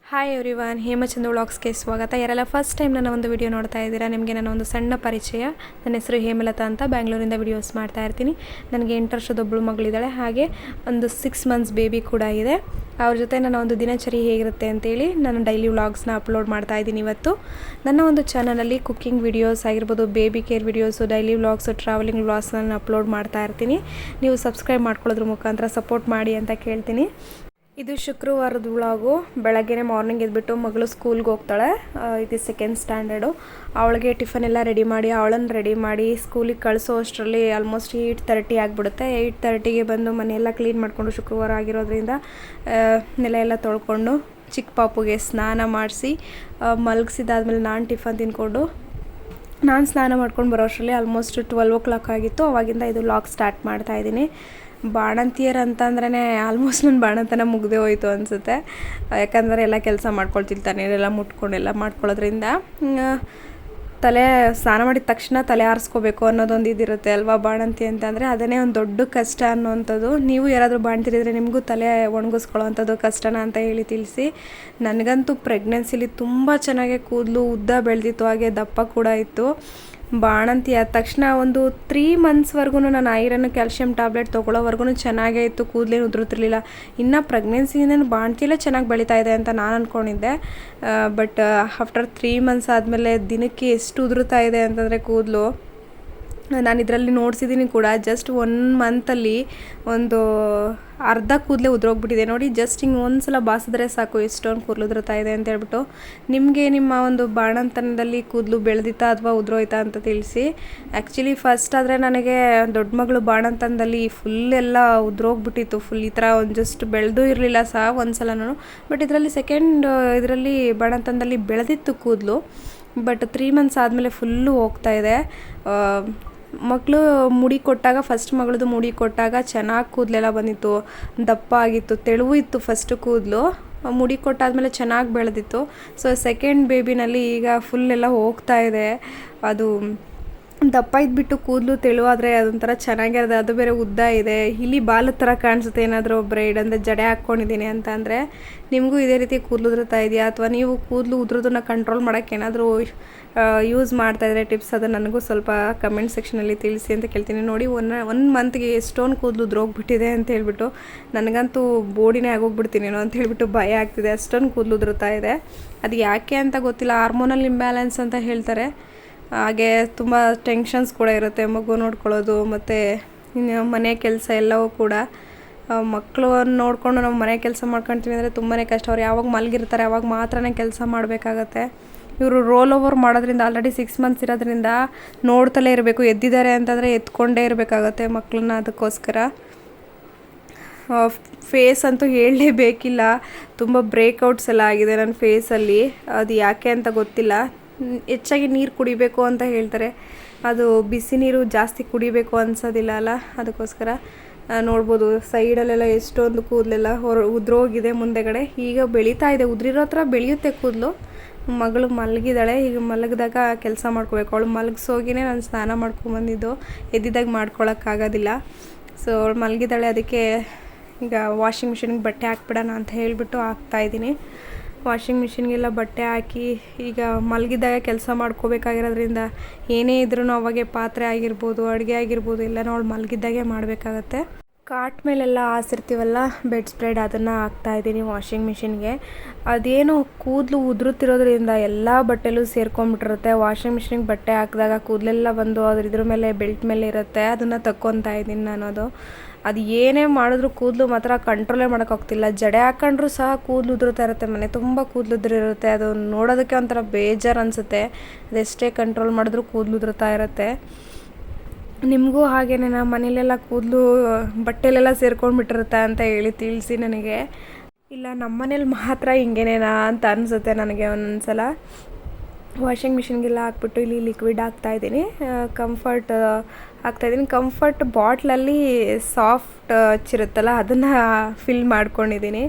Hi everyone, Hemachandra ವ್ಲಾಗ್ಸ್ಗೆ ಸ್ವಾಗತ. ಯಾರೆಲ್ಲ first time ನನ್ನ ಒಂದು ವಿಡಿಯೋ ನೋಡ್ತಾ ಇದ್ದೀರಾ, ನಿಮಗೆ ನನ್ನ ಒಂದು ಸಣ್ಣ ಪರಿಚಯ. ನನ್ನ ಹೆಸರು ಹೇಮಲತಾ ಅಂತ, ಬ್ಯಾಂಗ್ಳೂರಿಂದ ವಿಡಿಯೋಸ್ ಮಾಡ್ತಾ ಇರ್ತೀನಿ. ನನಗೆ 8 ವರ್ಷದೊಬ್ಬಳು ಮಗಳಿದ್ದಾಳೆ, ಹಾಗೆ ಒಂದು 6 ಮಂತ್ಸ್ ಬೇಬಿ ಕೂಡ ಇದೆ. ಅವ್ರ ಜೊತೆ ನನ್ನ ಒಂದು ದಿನಚರಿ ಹೇಗಿರುತ್ತೆ ಅಂತೇಳಿ ನಾನು ಡೈಲಿ ವ್ಲಾಗ್ಸ್ನ ಅಪ್ಲೋಡ್ ಮಾಡ್ತಾ ಇದ್ದೀನಿ. ಇವತ್ತು ನನ್ನ ಒಂದು ಚಾನಲಲ್ಲಿ ಕುಕ್ಕಿಂಗ್ ವಿಡಿಯೋಸ್ ಆಗಿರ್ಬೋದು, baby care videos, daily vlogs, traveling ವ್ಲಾಗ್ಸ್ನ ನಾನು ಅಪ್ಲೋಡ್ ಮಾಡ್ತಾ ಇರ್ತೀನಿ. ನೀವು ಸಬ್ಸ್ಕ್ರೈಬ್ ಮಾಡ್ಕೊಳ್ಳೋದ್ರ ಮುಖಾಂತರ ಸಪೋರ್ಟ್ ಮಾಡಿ ಅಂತ ಕೇಳ್ತೀನಿ. ಇದು ಶುಕ್ರವಾರದ ವ್ಲಾಗು. ಬೆಳಗ್ಗೆ ಮಾರ್ನಿಂಗ್ ಎದ್ಬಿಟ್ಟು ಮಗಳು ಸ್ಕೂಲ್ಗೆ ಹೋಗ್ತಾಳೆ. ಇದು 2nd ಸ್ಟ್ಯಾಂಡರ್ಡು. ಅವಳಿಗೆ ಟಿಫನ್ ಎಲ್ಲ ರೆಡಿ ಮಾಡಿ ಅವಳನ್ನು ರೆಡಿ ಮಾಡಿ ಸ್ಕೂಲಿಗೆ ಕಳಿಸೋ ಅಷ್ಟರಲ್ಲಿ ಆಲ್ಮೋಸ್ಟ್ 8:30 ಆಗಿಬಿಡುತ್ತೆ. 8:30ಗೆ ಬಂದು ಮನೆಯೆಲ್ಲ ಕ್ಲೀನ್ ಮಾಡಿಕೊಂಡು, ಶುಕ್ರವಾರ ಆಗಿರೋದ್ರಿಂದ ನೆಲ ಎಲ್ಲ ತೊಳ್ಕೊಂಡು ಚಿಕ್ಕ ಪಾಪುಗೆ ಸ್ನಾನ ಮಾಡಿಸಿ ಮಲಗಿಸಿದಾದ್ಮೇಲೆ ನಾನು ಟಿಫನ್ ತಿಂದ್ಕೊಂಡು ನಾನು ಸ್ನಾನ ಮಾಡ್ಕೊಂಡು ಬರೋ ಅಷ್ಟರಲ್ಲಿ ಆಲ್ಮೋಸ್ಟ್ 12 o'clock ಆಗಿತ್ತು. ಅವಾಗಿಂದ ಇದು ವ್ಲಾಗ್ ಸ್ಟಾರ್ಟ್ ಮಾಡ್ತಾಯಿದ್ದೀನಿ. ಬಾಣಂತಿಯರು ಅಂತಂದ್ರೇ ಆಲ್ಮೋಸ್ಟ್ ನನ್ನ ಬಾಣಂತನ ಮುಗ್ದೇ ಹೋಯ್ತು ಅನಿಸುತ್ತೆ. ಯಾಕಂದರೆ ಎಲ್ಲ ಕೆಲಸ ಮಾಡ್ಕೊಳ್ತಿರ್ತಾನೆ, ಎಲ್ಲ ಮುಟ್ಕೊಂಡೆಲ್ಲ ಮಾಡ್ಕೊಳ್ಳೋದ್ರಿಂದ ತಲೆ ಸ್ನಾನ ಮಾಡಿದ ತಕ್ಷಣ ತಲೆ ಆರಿಸ್ಕೋಬೇಕು ಅನ್ನೋದೊಂದು ಇದಿರುತ್ತೆ ಅಲ್ವಾ. ಬಾಣಂತಿ ಅಂತಂದರೆ ಅದನ್ನೇ ಒಂದು ದೊಡ್ಡ ಕಷ್ಟ ಅನ್ನೋವಂಥದ್ದು. ನೀವು ಯಾರಾದರೂ ಬಾಣ್ತಿರಿದ್ರೆ ನಿಮಗೂ ತಲೆ ಒಣಗಿಸ್ಕೊಳ್ಳೋ ಅಂಥದ್ದು ಕಷ್ಟನ ಅಂತ ಹೇಳಿ ತಿಳಿಸಿ. ನನಗಂತೂ ಪ್ರೆಗ್ನೆನ್ಸಿಲಿ ತುಂಬ ಚೆನ್ನಾಗಿ ಕೂದಲು ಉದ್ದ ಬೆಳೆದಿತ್ತು, ಹಾಗೆ ದಪ್ಪ ಕೂಡ ಇತ್ತು. ಬಾಣಂತಿ ಆದ ತಕ್ಷಣ ಒಂದು 3 ಮಂತ್ಸ್ವರೆಗೂ ನಾನು ಐರನ್ ಕ್ಯಾಲ್ಶಿಯಂ ಟ್ಯಾಬ್ಲೆಟ್ ತೊಗೊಳ್ಳೋವರೆಗೂ ಚೆನ್ನಾಗೇ ಇತ್ತು, ಕೂದಲೇನು ಉದುರುತ್ತಿರಲಿಲ್ಲ. ಇನ್ನು ಪ್ರೆಗ್ನೆನ್ಸಿಯಿಂದ ಬಾಣಂತಿಯಲ್ಲೇ ಚೆನ್ನಾಗಿ ಬೆಳೀತಾ ಇದೆ ಅಂತ ನಾನು ಅಂದ್ಕೊಂಡಿದ್ದೆ. ಬಟ್ ಆಫ್ಟರ್ 3 ಮಂತ್ಸ್ ಆದಮೇಲೆ ದಿನಕ್ಕೆ ಎಷ್ಟು ಉದುರುತ್ತಾ ಇದೆ ಅಂತಂದರೆ ಕೂದಲು, ನಾನು ಇದರಲ್ಲಿ ನೋಡ್ಸಿದ್ದೀನಿ ಕೂಡ. ಜಸ್ಟ್ 1 ಮಂತಲ್ಲಿ ಒಂದು ಅರ್ಧ ಕೂದಲೇ ಉದುರೋಗ್ಬಿಟ್ಟಿದೆ ನೋಡಿ. ಜಸ್ಟ್ ಹಿಂಗೆ ಒಂದು ಸಲ ಬಾಸಿದ್ರೆ ಸಾಕು ಎಷ್ಟೊಂದು ಕೂದಲು ಉದುರುತ್ತಾ ಇದೆ ಅಂತ ಹೇಳ್ಬಿಟ್ಟು. ನಿಮಗೆ ನಿಮ್ಮ ಒಂದು ಬಾಣಂತನದಲ್ಲಿ ಕೂದಲು ಬೆಳೆದಿತ್ತಾ ಅಥವಾ ಉದುರೋಯ್ತಾ ಅಂತ ತಿಳಿಸಿ. ಆ್ಯಕ್ಚುಲಿ ಫಸ್ಟ್ ಆದರೆ ನನಗೆ ದೊಡ್ಡ ಮಗಳು ಬಾಣಂತನದಲ್ಲಿ ಫುಲ್ ಎಲ್ಲ ಉದುರೋಗ್ಬಿಟ್ಟಿತ್ತು. ಫುಲ್ ಈ ಥರ ಒಂದು ಜಸ್ಟ್ ಬೆಳೆದೂ ಇರಲಿಲ್ಲ ಸಹ ಒಂದು ಸಲನೂ. ಬಟ್ ಇದರಲ್ಲಿ ಇದರಲ್ಲಿ ಬಾಣಂತನದಲ್ಲಿ ಬೆಳೆದಿತ್ತು ಕೂದಲು. ಬಟ್ 3 ಮಂತ್ಸ್ ಆದಮೇಲೆ ಫುಲ್ಲು ಹೋಗ್ತಾ ಇದೆ. ಮಕ್ಕಳು ಮುಡಿ ಕೊಟ್ಟಾಗ, ಫಸ್ಟ್ ಮಗಳದು ಮುಡಿ ಕೊಟ್ಟಾಗ ಚೆನ್ನಾಗಿ ಕೂದಲೆಲ್ಲ ಬಂದಿತ್ತು, ದಪ್ಪ ಆಗಿತ್ತು, ತೆಳುವು ಇತ್ತು ಫಸ್ಟು ಕೂದಲು. ಮುಡಿ ಕೊಟ್ಟಾದಮೇಲೆ ಚೆನ್ನಾಗಿ ಬೆಳೆದಿತ್ತು. ಸೊ 2nd ಬೇಬಿನಲ್ಲಿ ಈಗ ಫುಲ್ಲೆಲ್ಲ ಹೋಗ್ತಾ ಇದೆ. ಅದು ದಪ್ಪ ಇದ್ಬಿಟ್ಟು ಕೂದಲು ತೆಳುವಾದರೆ ಅದೊಂಥರ ಚೆನ್ನಾಗಿರೋದು. ಅದು ಬೇರೆ ಉದ್ದ ಇದೆ, ಇಲ್ಲಿ ಬಾಲದ ಥರ ಕಾಣಿಸುತ್ತೆ. ಏನಾದರೂ ಬ್ರೈಡ್ ಅಂದರೆ ಜಡೆ ಹಾಕ್ಕೊಂಡಿದ್ದೀನಿ ಅಂತ ಅಂದರೆ ನಿಮಗೂ ಇದೇ ರೀತಿ ಕೂದಲು ಉದುರುತ್ತಾ ಇದೆಯಾ, ಅಥವಾ ನೀವು ಕೂದಲು ಉದುರೋದನ್ನ ಕಂಟ್ರೋಲ್ ಮಾಡೋಕ್ಕೆ ಏನಾದರೂ ಯೂಸ್ ಮಾಡ್ತಾಯಿದ್ರೆ ಟಿಪ್ಸ್, ಅದು ನನಗೂ ಸ್ವಲ್ಪ ಕಮೆಂಟ್ ಸೆಕ್ಷನಲ್ಲಿ ತಿಳಿಸಿ ಅಂತ ಕೇಳ್ತೀನಿ. ನೋಡಿ, 1 ಮಂತ್ಗೆ ಎಷ್ಟೊಂದು ಕೂದಲು ಉದುರೋಗ್ಬಿಟ್ಟಿದೆ ಅಂತ ಹೇಳ್ಬಿಟ್ಟು ನನಗಂತೂ ಬೋಡಿನೇ ಆಗೋಗ್ಬಿಡ್ತೀನೇನೋ ಅಂತ ಹೇಳ್ಬಿಟ್ಟು ಭಯ ಆಗ್ತಿದೆ. ಅಷ್ಟೊಂದು ಕೂದಲು ಉದುರುತ್ತಾ ಇದೆ. ಅದು ಯಾಕೆ ಅಂತ ಗೊತ್ತಿಲ್ಲ, ಹಾರ್ಮೋನಲ್ ಇಂಬ್ಯಾಲೆನ್ಸ್ ಅಂತ ಹೇಳ್ತಾರೆ. ಹಾಗೆ ತುಂಬ ಟೆನ್ಷನ್ಸ್ ಕೂಡ ಇರುತ್ತೆ, ಮಗು ನೋಡ್ಕೊಳ್ಳೋದು ಮತ್ತು ಮನೆ ಕೆಲಸ ಎಲ್ಲವೂ ಕೂಡ. ಮಕ್ಕಳು ನೋಡಿಕೊಂಡು ನಾವು ಮನೆ ಕೆಲಸ ಮಾಡ್ಕೊಳ್ತೀವಿ ಅಂದರೆ ತುಂಬಾ ಕಷ್ಟ. ಅವ್ರು ಯಾವಾಗ ಮಲಗಿರ್ತಾರೆ ಅವಾಗ ಮಾತ್ರನೇ ಕೆಲಸ ಮಾಡಬೇಕಾಗತ್ತೆ. ಇವರು ರೋಲ್ ಓವರ್ ಮಾಡೋದ್ರಿಂದ ಆಲ್ರೆಡಿ 6 ಮಂತ್ಸ್ ಇರೋದ್ರಿಂದ ನೋಡ್ತಲೇ ಇರಬೇಕು. ಎದ್ದಿದ್ದಾರೆ ಅಂತಂದರೆ ಎತ್ಕೊಂಡೇ ಇರಬೇಕಾಗತ್ತೆ ಮಕ್ಕಳನ್ನ. ಅದಕ್ಕೋಸ್ಕರ ಫೇಸ್ ಅಂತೂ ಹೇಳಲೇಬೇಕಿಲ್ಲ, ತುಂಬ ಬ್ರೇಕ್ಔಟ್ಸ್ ಎಲ್ಲ ಆಗಿದೆ ನನ್ನ ಫೇಸಲ್ಲಿ. ಅದು ಯಾಕೆ ಅಂತ ಗೊತ್ತಿಲ್ಲ. ಹೆಚ್ಚಾಗಿ ನೀರು ಕುಡಿಬೇಕು ಅಂತ ಹೇಳ್ತಾರೆ, ಅದು ಬಿಸಿ ನೀರು ಜಾಸ್ತಿ ಕುಡಿಬೇಕು ಅನ್ಸೋದಿಲ್ಲ ಅಲ್ಲ. ಅದಕ್ಕೋಸ್ಕರ ನೋಡ್ಬೋದು ಸೈಡಲ್ಲೆಲ್ಲ ಎಷ್ಟೊಂದು ಕೂದಲೆಲ್ಲ ಉದ್ರೋಗಿದೆ ಮುಂದೆಗಡೆ. ಈಗ ಬೆಳೀತಾ ಇದೆ, ಉದ್ರಿರೋ ಹತ್ರ ಬೆಳೆಯುತ್ತೆ ಕೂದಲು. ಮಗಳು ಮಲಗಿದ್ದಾಳೆ. ಈಗ ಮಲಗಿದಾಗ ಕೆಲಸ ಮಾಡ್ಕೋಬೇಕು. ಅವಳು ಮಲಗಿಸೋಗಿನೇ ನಾನು ಸ್ನಾನ ಮಾಡ್ಕೊಂಬಂದಿದ್ದು, ಎದ್ದಿದಾಗ ಮಾಡ್ಕೊಳಕ್ಕಾಗೋದಿಲ್ಲ. ಸೊ ಅವಳು ಮಲಗಿದ್ದಾಳೆ, ಅದಕ್ಕೆ ಈಗ ವಾಷಿಂಗ್ ಮಿಷಿನ್ಗೆ ಬಟ್ಟೆ ಹಾಕ್ಬಿಡೋಣ ಅಂತ ಹೇಳಿಬಿಟ್ಟು ಹಾಕ್ತಾಯಿದ್ದೀನಿ. ವಾಷಿಂಗ್ ಮಿಷಿನ್ಗೆಲ್ಲ ಬಟ್ಟೆ ಹಾಕಿ ಈಗ ಮಲಗಿದಾಗ ಕೆಲಸ ಮಾಡ್ಕೋಬೇಕಾಗಿರೋದ್ರಿಂದ ಏನೇ ಇದ್ರೂ ಅವಾಗೆ ಪಾತ್ರೆ ಆಗಿರ್ಬೋದು, ಅಡುಗೆ ಆಗಿರ್ಬೋದು ಎಲ್ಲನೂ ಅವಳು ಮಲಗಿದ್ದಾಗೆ ಮಾಡಬೇಕಾಗತ್ತೆ. ಕಾಟ್ ಮೇಲೆಲ್ಲ ಹಾಸಿರ್ತೀವಲ್ಲ ಬೆಡ್ ಸ್ಪ್ರೆಡ್, ಅದನ್ನು ಹಾಕ್ತಾಯಿದ್ದೀನಿ ವಾಷಿಂಗ್ ಮಿಷಿನ್ಗೆ. ಅದೇನು ಕೂದಲು ಉದುರುತ್ತಿರೋದ್ರಿಂದ ಎಲ್ಲ ಬಟ್ಟೆಲೂ ಸೇರ್ಕೊಂಡ್ಬಿಟ್ಟಿರುತ್ತೆ. ವಾಷಿಂಗ್ ಮಿಷಿನ್ಗೆ ಬಟ್ಟೆ ಹಾಕಿದಾಗ ಕೂದಲೆಲ್ಲ ಬಂದು ಇದ್ರ ಮೇಲೆ ಬೆಲ್ಟ್ ಮೇಲೆ ಇರುತ್ತೆ, ಅದನ್ನು ತಕ್ಕೊತಾ ಇದ್ದೀನಿ ನಾನು. ಅದು ಏನೇ ಮಾಡಿದ್ರು ಕೂದಲು ಮಾತ್ರ ಕಂಟ್ರೋಲೇ ಮಾಡೋಕ್ಕಾಗ್ತಿಲ್ಲ. ಜಡೆ ಹಾಕ್ಕೊಂಡ್ರೂ ಸಹ ಕೂದಲು ಉದುರುತ್ತಾ ಇರುತ್ತೆ, ಮನೆ ತುಂಬ ಕೂದಲು ಉದುರಿರುತ್ತೆ. ಅದು ನೋಡೋದಕ್ಕೆ ಒಂಥರ ಬೇಜಾರು ಅನಿಸುತ್ತೆ. ಅದೆಷ್ಟೇ ಕಂಟ್ರೋಲ್ ಮಾಡಿದ್ರೂ ಕೂದಲು ಉದುರುತ್ತಾ ಇರುತ್ತೆ. ನಿಮಗೂ ಹಾಗೇನೆ ಮನೇಲೆಲ್ಲ ಕೂದಲು ಬಟ್ಟೆಲೆಲ್ಲ ಸೇರ್ಕೊಂಡ್ಬಿಟ್ಟಿರುತ್ತೆ ಅಂತ ಹೇಳಿ ತಿಳಿಸಿ ನನಗೆ. ಇಲ್ಲ ನಮ್ಮ ಮನೇಲಿ ಮಾತ್ರ ಹಿಂಗೇನೇನಾ ಅಂತ ಅನಿಸುತ್ತೆ ನನಗೆ ಒಂದೊಂದ್ಸಲ. ವಾಷಿಂಗ್ ಮಿಷಿನ್ಗೆಲ್ಲ ಹಾಕ್ಬಿಟ್ಟು ಇಲ್ಲಿ ಲಿಕ್ವಿಡ್ ಹಾಕ್ತಾಯಿದ್ದೀನಿ, ಕಂಫರ್ಟ್ ಹಾಕ್ತಾಯಿದ್ದೀನಿ. ಕಂಫರ್ಟ್ ಬಾಟ್ಲಲ್ಲಿ ಸಾಫ್ಟ್ ಹಚ್ಚಿರುತ್ತಲ್ಲ ಅದನ್ನು ಫಿಲ್ ಮಾಡ್ಕೊಂಡಿದ್ದೀನಿ.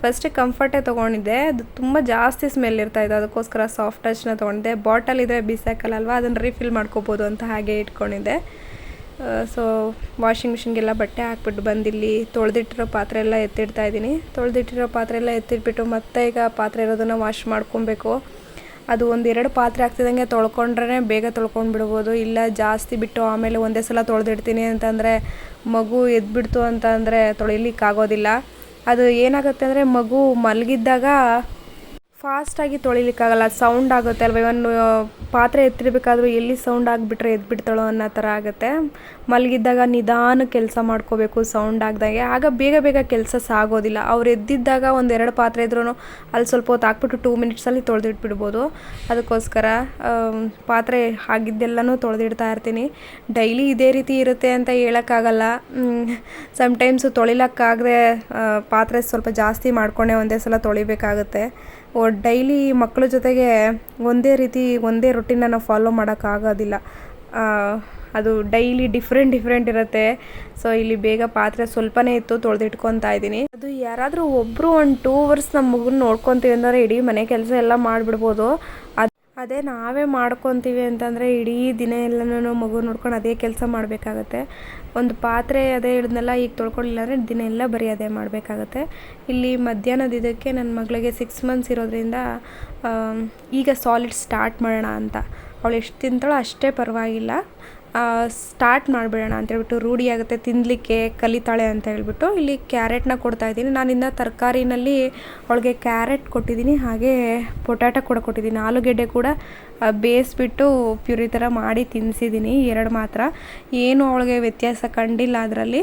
ಫಸ್ಟ್ ಕಂಫರ್ಟೇ ತೊಗೊಂಡಿದ್ದೆ, ಅದು ತುಂಬ ಜಾಸ್ತಿ ಸ್ಮೆಲ್ ಇರ್ತಾಯಿತ್ತು, ಅದಕ್ಕೋಸ್ಕರ ಸಾಫ್ಟ್ ಟಚ್ನ ತೊಗೊಂಡಿದ್ದೆ. ಬಾಟಲ್ ಇದ್ದರೆ ಬಿಸಾಕಲ್ಲಲ್ವ, ಅದನ್ನು ರೀಫಿಲ್ ಮಾಡ್ಕೋಬೋದು ಅಂತ ಹಾಗೆ ಇಟ್ಕೊಂಡಿದ್ದೆ. ಸೊ ವಾಷಿಂಗ್ ಮಿಷಿನ್ಗೆಲ್ಲ ಬಟ್ಟೆ ಹಾಕ್ಬಿಟ್ಟು ಬಂದಿಲ್ಲಿ ತೊಳೆದಿಟ್ಟಿರೋ ಪಾತ್ರೆ ಎಲ್ಲ ಎತ್ತಿಡ್ತಾಯಿದ್ದೀನಿ. ತೊಳೆದಿಟ್ಟಿರೋ ಪಾತ್ರೆ ಎಲ್ಲ ಎತ್ತಿಟ್ಬಿಟ್ಟು ಮತ್ತೆ ಈಗ ಪಾತ್ರೆ ಇರೋದನ್ನು ವಾಶ್ ಮಾಡ್ಕೊಬೇಕು. ಅದು ಒಂದೆರಡು ಪಾತ್ರೆ ಆಗ್ತಿದ್ದಂಗೆ ತೊಳ್ಕೊಂಡ್ರೆ ಬೇಗ ತೊಳ್ಕೊಂಡು ಬಿಡ್ಬೋದು. ಇಲ್ಲ ಜಾಸ್ತಿ ಬಿಟ್ಟು ಆಮೇಲೆ ಒಂದೇ ಸಲ ತೊಳೆದಿಡ್ತೀನಿ ಅಂತಂದರೆ ಮಗು ಎದ್ಬಿಡ್ತು ಅಂತಂದರೆ ತೊಳಿಲಿಕ್ಕಾಗೋದಿಲ್ಲ. ಅದು ಏನಾಗುತ್ತೆ ಅಂದರೆ ಮಗು ಮಲಗಿದ್ದಾಗ ಫಾಸ್ಟಾಗಿ ತೊಳಿಲಿಕ್ಕಾಗಲ್ಲ, ಸೌಂಡ್ ಆಗುತ್ತೆ ಅಲ್ವ. ಇವನ್ ಪಾತ್ರೆ ಎತ್ತಿರಬೇಕಾದ್ರೂ ಎಲ್ಲಿ ಸೌಂಡ್ ಆಗಿಬಿಟ್ರೆ ಎದ್ಬಿಡ್ತಾಳೋ ಅನ್ನೋ ಥರ ಆಗುತ್ತೆ. ಮಲಗಿದ್ದಾಗ ನಿಧಾನ ಕೆಲಸ ಮಾಡ್ಕೋಬೇಕು ಸೌಂಡ್ ಆಗ್ದಾಗೆ, ಆಗ ಬೇಗ ಬೇಗ ಕೆಲಸ ಸಾಗೋದಿಲ್ಲ. ಅವ್ರು ಎದ್ದಿದ್ದಾಗ ಒಂದೆರಡು ಪಾತ್ರೆ ಇದ್ರೂ ಅಲ್ಲಿ ಸ್ವಲ್ಪ ಹೊತ್ತು ಹಾಕ್ಬಿಟ್ಟು 2 ಮಿನಿಟ್ಸಲ್ಲಿ ತೊಳೆದಿಟ್ಬಿಡ್ಬೋದು. ಅದಕ್ಕೋಸ್ಕರ ಪಾತ್ರೆ ಆಗಿದ್ದೆಲ್ಲನೂ ತೊಳೆದಿಡ್ತಾ ಇರ್ತೀನಿ. ಡೈಲಿ ಇದೇ ರೀತಿ ಇರುತ್ತೆ ಅಂತ ಹೇಳೋಕ್ಕಾಗಲ್ಲ. ಸಮ್ಟೈಮ್ಸು ತೊಳಿಲಕ್ಕಾಗದೆ ಪಾತ್ರೆ ಸ್ವಲ್ಪ ಜಾಸ್ತಿ ಮಾಡ್ಕೊಂಡೆ ಒಂದೇ ಸಲ ತೊಳಿಬೇಕಾಗುತ್ತೆ. ಡೈಲಿ ಮಕ್ಕಳ ಜೊತೆಗೆ ಒಂದೇ ರೊಟೀನ ನಾವು ಫಾಲೋ ಮಾಡೋಕ್ಕಾಗೋದಿಲ್ಲ. ಅದು ಡೈಲಿ ಡಿಫ್ರೆಂಟ್ ಇರುತ್ತೆ. ಸೊ ಇಲ್ಲಿ ಬೇಗ ಪಾತ್ರೆ ಸ್ವಲ್ಪನೇ ಇತ್ತು, ತೊಳೆದಿಟ್ಕೊತಾ ಇದ್ದೀನಿ. ಅದು ಯಾರಾದರೂ ಒಬ್ಬರು ಒಂದು 2 ಅವರ್ಸ್ ನಮ್ಮ ಮಗುನ ನೋಡ್ಕೊತೀವಿ ಅಂದರೆ ಇಡೀ ಮನೆ ಕೆಲಸ ಎಲ್ಲ ಮಾಡಿಬಿಡ್ಬೋದು. ಅದೇ ನಾವೇ ಮಾಡ್ಕೊತೀವಿ ಅಂತಂದರೆ ಇಡೀ ದಿನ ಎಲ್ಲನೂ ಮಗು ನೋಡ್ಕೊಂಡು ಅದೇ ಕೆಲಸ ಮಾಡಬೇಕಾಗತ್ತೆ. ಒಂದು ಪಾತ್ರೆ ಅದೇ ಹಿಡಿದ್ನೆಲ್ಲ ಈಗ ತೊಳ್ಕೊಳ್ಳಿಲ್ಲ ಅಂದರೆ ದಿನ ಎಲ್ಲ ಬರೀ ಅದೇ ಮಾಡಬೇಕಾಗತ್ತೆ. ಇಲ್ಲಿ ಮಧ್ಯಾಹ್ನದ ಇದಕ್ಕೆ ನನ್ನ ಮಗಳಿಗೆ 6 ಮಂತ್ಸ್ ಇರೋದ್ರಿಂದ ಈಗ ಸಾಲಿಡ್ ಸ್ಟಾರ್ಟ್ ಮಾಡೋಣ ಅಂತ. ಅವಳು ಎಷ್ಟು ತಿಂತಾಳೋ ಅಷ್ಟೇ ಪರವಾಗಿಲ್ಲ, ಸ್ಟಾರ್ಟ್ ಮಾಡಿಬಿಡೋಣ ಅಂತೇಳ್ಬಿಟ್ಟು, ರೂಢಿ ಆಗುತ್ತೆ ತಿನ್ನಲಿಕ್ಕೆ, ಕಲಿತಾಳೆ ಅಂತ ಹೇಳ್ಬಿಟ್ಟು ಇಲ್ಲಿ ಕ್ಯಾರೆಟ್ನ ಕೊಡ್ತಾಯಿದ್ದೀನಿ. ನಾನಿನ್ನು ತರಕಾರಿನಲ್ಲಿ ಅವಳಿಗೆ ಕ್ಯಾರೆಟ್ ಕೊಟ್ಟಿದ್ದೀನಿ, ಹಾಗೆ ಪೊಟ್ಯಾಟೊ ಕೂಡ ಕೊಟ್ಟಿದ್ದೀನಿ. ಆಲೂಗೆಡ್ಡೆ ಕೂಡ ಬೇಯಿಸ್ಬಿಟ್ಟು ಪ್ಯೂರಿ ಥರ ಮಾಡಿ ತಿನ್ನಿಸಿದ್ದೀನಿ, 2 ಮಾತ್ರ. ಏನು ಅವಳಿಗೆ ವ್ಯತ್ಯಾಸ ಕಂಡಿಲ್ಲ, ಅದರಲ್ಲಿ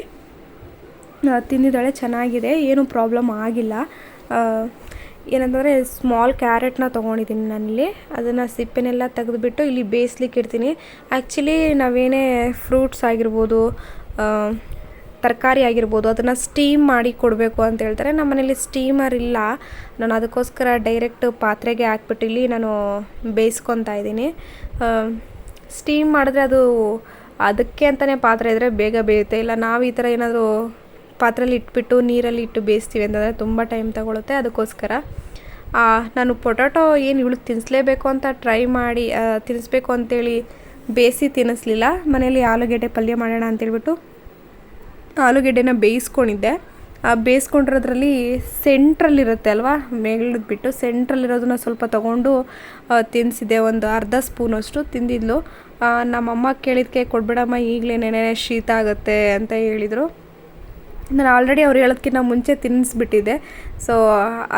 ತಿಂದಿದ್ದಾಳೆ, ಚೆನ್ನಾಗಿದೆ, ಏನು ಪ್ರಾಬ್ಲಮ್ ಆಗಿಲ್ಲ. ಏನಂತಂದರೆ ಸ್ಮಾಲ್ ಕ್ಯಾರೆಟ್ನ ತೊಗೊಂಡಿದ್ದೀನಿ ನಾನಿಲ್ಲಿ. ಅದನ್ನು ಸಿಪ್ಪೆನೆಲ್ಲ ತೆಗೆದುಬಿಟ್ಟು ಇಲ್ಲಿ ಬೇಯಿಸ್ಲಿಕ್ಕೆ ಇಡ್ತೀನಿ. ಆ್ಯಕ್ಚುಲಿ ನಾವೇನೇ ಫ್ರೂಟ್ಸ್ ಆಗಿರ್ಬೋದು, ತರಕಾರಿ ಆಗಿರ್ಬೋದು, ಅದನ್ನು ಸ್ಟೀಮ್ ಮಾಡಿ ಕೊಡಬೇಕು ಅಂತ ಹೇಳ್ತಾರೆ. ನಮ್ಮ ಮನೇಲಿ ಸ್ಟೀಮರ್ ಇಲ್ಲ, ನಾನು ಅದಕ್ಕೋಸ್ಕರ ಡೈರೆಕ್ಟ್ ಪಾತ್ರೆಗೆ ಹಾಕ್ಬಿಟ್ಟು ಇಲ್ಲಿ ನಾನು ಬೇಯಿಸ್ಕೊತಾ ಇದ್ದೀನಿ. ಸ್ಟೀಮ್ ಮಾಡಿದ್ರೆ ಅದು ಅದಕ್ಕೆ ಅಂತಲೇ ಪಾತ್ರೆ ಇದ್ದರೆ ಬೇಗ ಬೇಯುತ್ತೆ. ಇಲ್ಲ ನಾವು ಈ ಥರ ಏನಾದರೂ ಪಾತ್ರೆಯಲ್ಲಿ ಇಟ್ಬಿಟ್ಟು ನೀರಲ್ಲಿ ಇಟ್ಟು ಬೇಯಿಸ್ತೀವಿ ಅಂತಂದರೆ ತುಂಬ ಟೈಮ್ ತಗೊಳುತ್ತೆ. ಅದಕ್ಕೋಸ್ಕರ ನಾನು ಪೊಟ್ಯಾಟೊ ಏನು ಇವಳಿಗೆ ತಿನ್ನಿಸ್ಲೇಬೇಕು ಅಂತ ಟ್ರೈ ಮಾಡಿ ತಿನ್ನಿಸ್ಬೇಕು ಅಂತೇಳಿ ಬೇಯಿಸಿ ತಿನ್ನಿಸ್ಲಿಲ್ಲ. ಮನೇಲಿ ಆಲೂಗೆಡ್ಡೆ ಪಲ್ಯ ಮಾಡೋಣ ಅಂತೇಳ್ಬಿಟ್ಟು ಆಲೂಗೆಡ್ಡೆನ ಬೇಯಿಸ್ಕೊಂಡಿದ್ದೆ. ಬೇಯಿಸ್ಕೊಂಡಿರೋದ್ರಲ್ಲಿ ಸೆಂಟ್ರಲ್ಲಿರುತ್ತೆ ಅಲ್ವಾ, ಮೇಲಿದ್ಬಿಟ್ಟು ಸೆಂಟ್ರಲ್ಲಿರೋದನ್ನ ಸ್ವಲ್ಪ ತೊಗೊಂಡು ತಿನ್ನಿಸಿದೆ. ಒಂದು ಅರ್ಧ ಸ್ಪೂನಷ್ಟು ತಿಂದಿದ್ಲು. ನಮ್ಮಮ್ಮ ಕೇಳಿದ್ದಕ್ಕೆ ಕೊಡ್ಬೇಡಮ್ಮ ಈಗಲೇ ನೆನೆ ಶೀತ ಆಗುತ್ತೆ ಅಂತ ಹೇಳಿದರು. ನಾನು ಆಲ್ರೆಡಿ ಅವ್ರು ಹೇಳೋದಕ್ಕಿಂತ ಮುಂಚೆ ತಿನ್ನಿಸ್ಬಿಟ್ಟಿದ್ದೆ. ಸೊ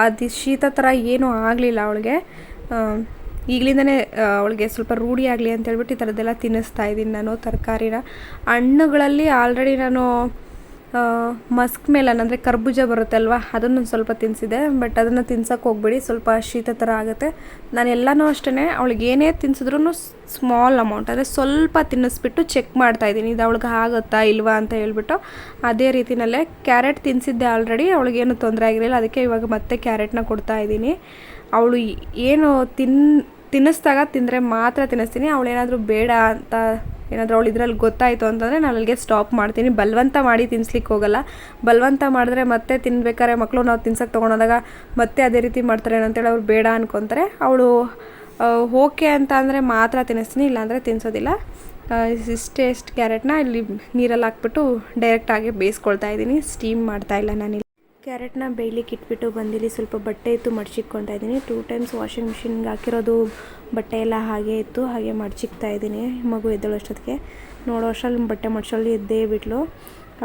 ಅದು ಶೀತ ಥರ ಏನೂ ಆಗಲಿಲ್ಲ ಅವಳಿಗೆ. ಈಗಲಿಂದನೇ ಅವಳಿಗೆ ಸ್ವಲ್ಪ ರೂಢಿ ಆಗಲಿ ಅಂತ ಹೇಳ್ಬಿಟ್ಟು ಈ ಥರದ್ದೆಲ್ಲ ತಿನ್ನಿಸ್ತಾ ಇದ್ದೀನಿ ನಾನು ತರಕಾರಿನ. ಹಣ್ಣುಗಳಲ್ಲಿ ಆಲ್ರೆಡಿ ನಾನು ಮಸ್ಕ್ ಮೆಲನ್ ಅಂದರೆ ಕರ್ಬೂಜ ಬರುತ್ತೆ ಅಲ್ವಾ, ಅದನ್ನು ಸ್ವಲ್ಪ ತಿನ್ನಿಸಿದೆ. ಬಟ್ ಅದನ್ನು ತಿನ್ಸೋಕೆ ಹೋಗ್ಬೇಡಿ, ಸ್ವಲ್ಪ ಶೀತ ಥರ ಆಗುತ್ತೆ. ನಾನು ಎಲ್ಲನೂ ಅಷ್ಟೇ ಅವಳಿಗೆ ಏನೇ ತಿನ್ಸಿದ್ರೂ ಸ್ಮಾಲ್ ಅಮೌಂಟ್ ಅಂದರೆ ಸ್ವಲ್ಪ ತಿನ್ನಿಸ್ಬಿಟ್ಟು ಚೆಕ್ ಮಾಡ್ತಾಯಿದ್ದೀನಿ, ಇದು ಅವಳಿಗೆ ಆಗುತ್ತಾ ಇಲ್ವಾ ಅಂತ ಹೇಳ್ಬಿಟ್ಟು. ಅದೇ ರೀತಿಯಲ್ಲೇ ಕ್ಯಾರೆಟ್ ತಿನ್ನಿಸಿದ್ದೆ ಆಲ್ರೆಡಿ, ಅವಳಿಗೇನು ತೊಂದರೆ ಆಗಿರಲಿಲ್ಲ. ಅದಕ್ಕೆ ಇವಾಗ ಮತ್ತೆ ಕ್ಯಾರೆಟ್ನ ಕೊಡ್ತಾಯಿದ್ದೀನಿ. ಅವಳು ಏನು ತಿನ್ನಿಸ್ದಾಗ ತಿಂದರೆ ಮಾತ್ರ ತಿನ್ನಿಸ್ತೀನಿ. ಅವಳೇನಾದರೂ ಬೇಡ ಅಂತ ಏನಾದರೂ ಅವಳು ಇದರಲ್ಲಿ ಗೊತ್ತಾಯಿತು ಅಂತಂದರೆ ನಾನು ಅಲ್ಲಿಗೆ ಸ್ಟಾಪ್ ಮಾಡ್ತೀನಿ. ಬಲವಂತ ಮಾಡಿ ತಿನ್ನಿಸ್ಲಿಕ್ಕೆ ಹೋಗಲ್ಲ. ಬಲವಂತ ಮಾಡಿದ್ರೆ ಮತ್ತೆ ತಿನ್ಬೇಕಾದ್ರೆ ಮಕ್ಕಳು ನಾವು ತಿನ್ಸೋಕೆ ತೊಗೊಂಡೋದಾಗ ಮತ್ತೆ ಅದೇ ರೀತಿ ಮಾಡ್ತಾರೆ ಅಂತೇಳಿ ಅವ್ರು ಬೇಡ ಅನ್ಕೊತಾರೆ. ಅವಳು ಓಕೆ ಅಂತ ಅಂದರೆ ಮಾತ್ರ ತಿನ್ನಿಸ್ತೀನಿ, ಇಲ್ಲಾಂದರೆ ತಿನ್ನಿಸೋದಿಲ್ಲ. ಇಷ್ಟು ಕ್ಯಾರೆಟ್ನ ಇಲ್ಲಿ ನೀರಲ್ಲಿ ಹಾಕ್ಬಿಟ್ಟು ಡೈರೆಕ್ಟಾಗಿ ಬೇಯಿಸ್ಕೊಳ್ತಾ ಇದ್ದೀನಿ, ಸ್ಟೀಮ್ ಮಾಡ್ತಾಯಿಲ್ಲ ನಾನಿಲ್ಲಿ. ಕ್ಯಾರೆಟ್ನ ಬೇಯ್ಲಿಕ್ಕೆ ಇಟ್ಬಿಟ್ಟು ಬಂದಿಲ್ಲಿ ಸ್ವಲ್ಪ ಬಟ್ಟೆ ಇತ್ತು, ಮಡ್ಚಿಕ್ಕೊತಾ ಇದ್ದೀನಿ. 2 ಟೈಮ್ಸ್ ವಾಷಿಂಗ್ ಮಿಷಿನ್ಗೆ ಹಾಕಿರೋದು ಬಟ್ಟೆ ಎಲ್ಲ ಹಾಗೆ ಇತ್ತು, ಹಾಗೆ ಮಡ್ಚಿಕ್ತಾ ಇದ್ದೀನಿ. ಮಗು ಎದ್ದೇಳೋ ಅಷ್ಟೊತ್ತಿಗೆ ನೋಡೋ ಅಷ್ಟರಲ್ಲಿ ಬಟ್ಟೆ ಮಡ್ಚಲ್ಲಿ ಎದ್ದೇ ಬಿಟ್ಲು.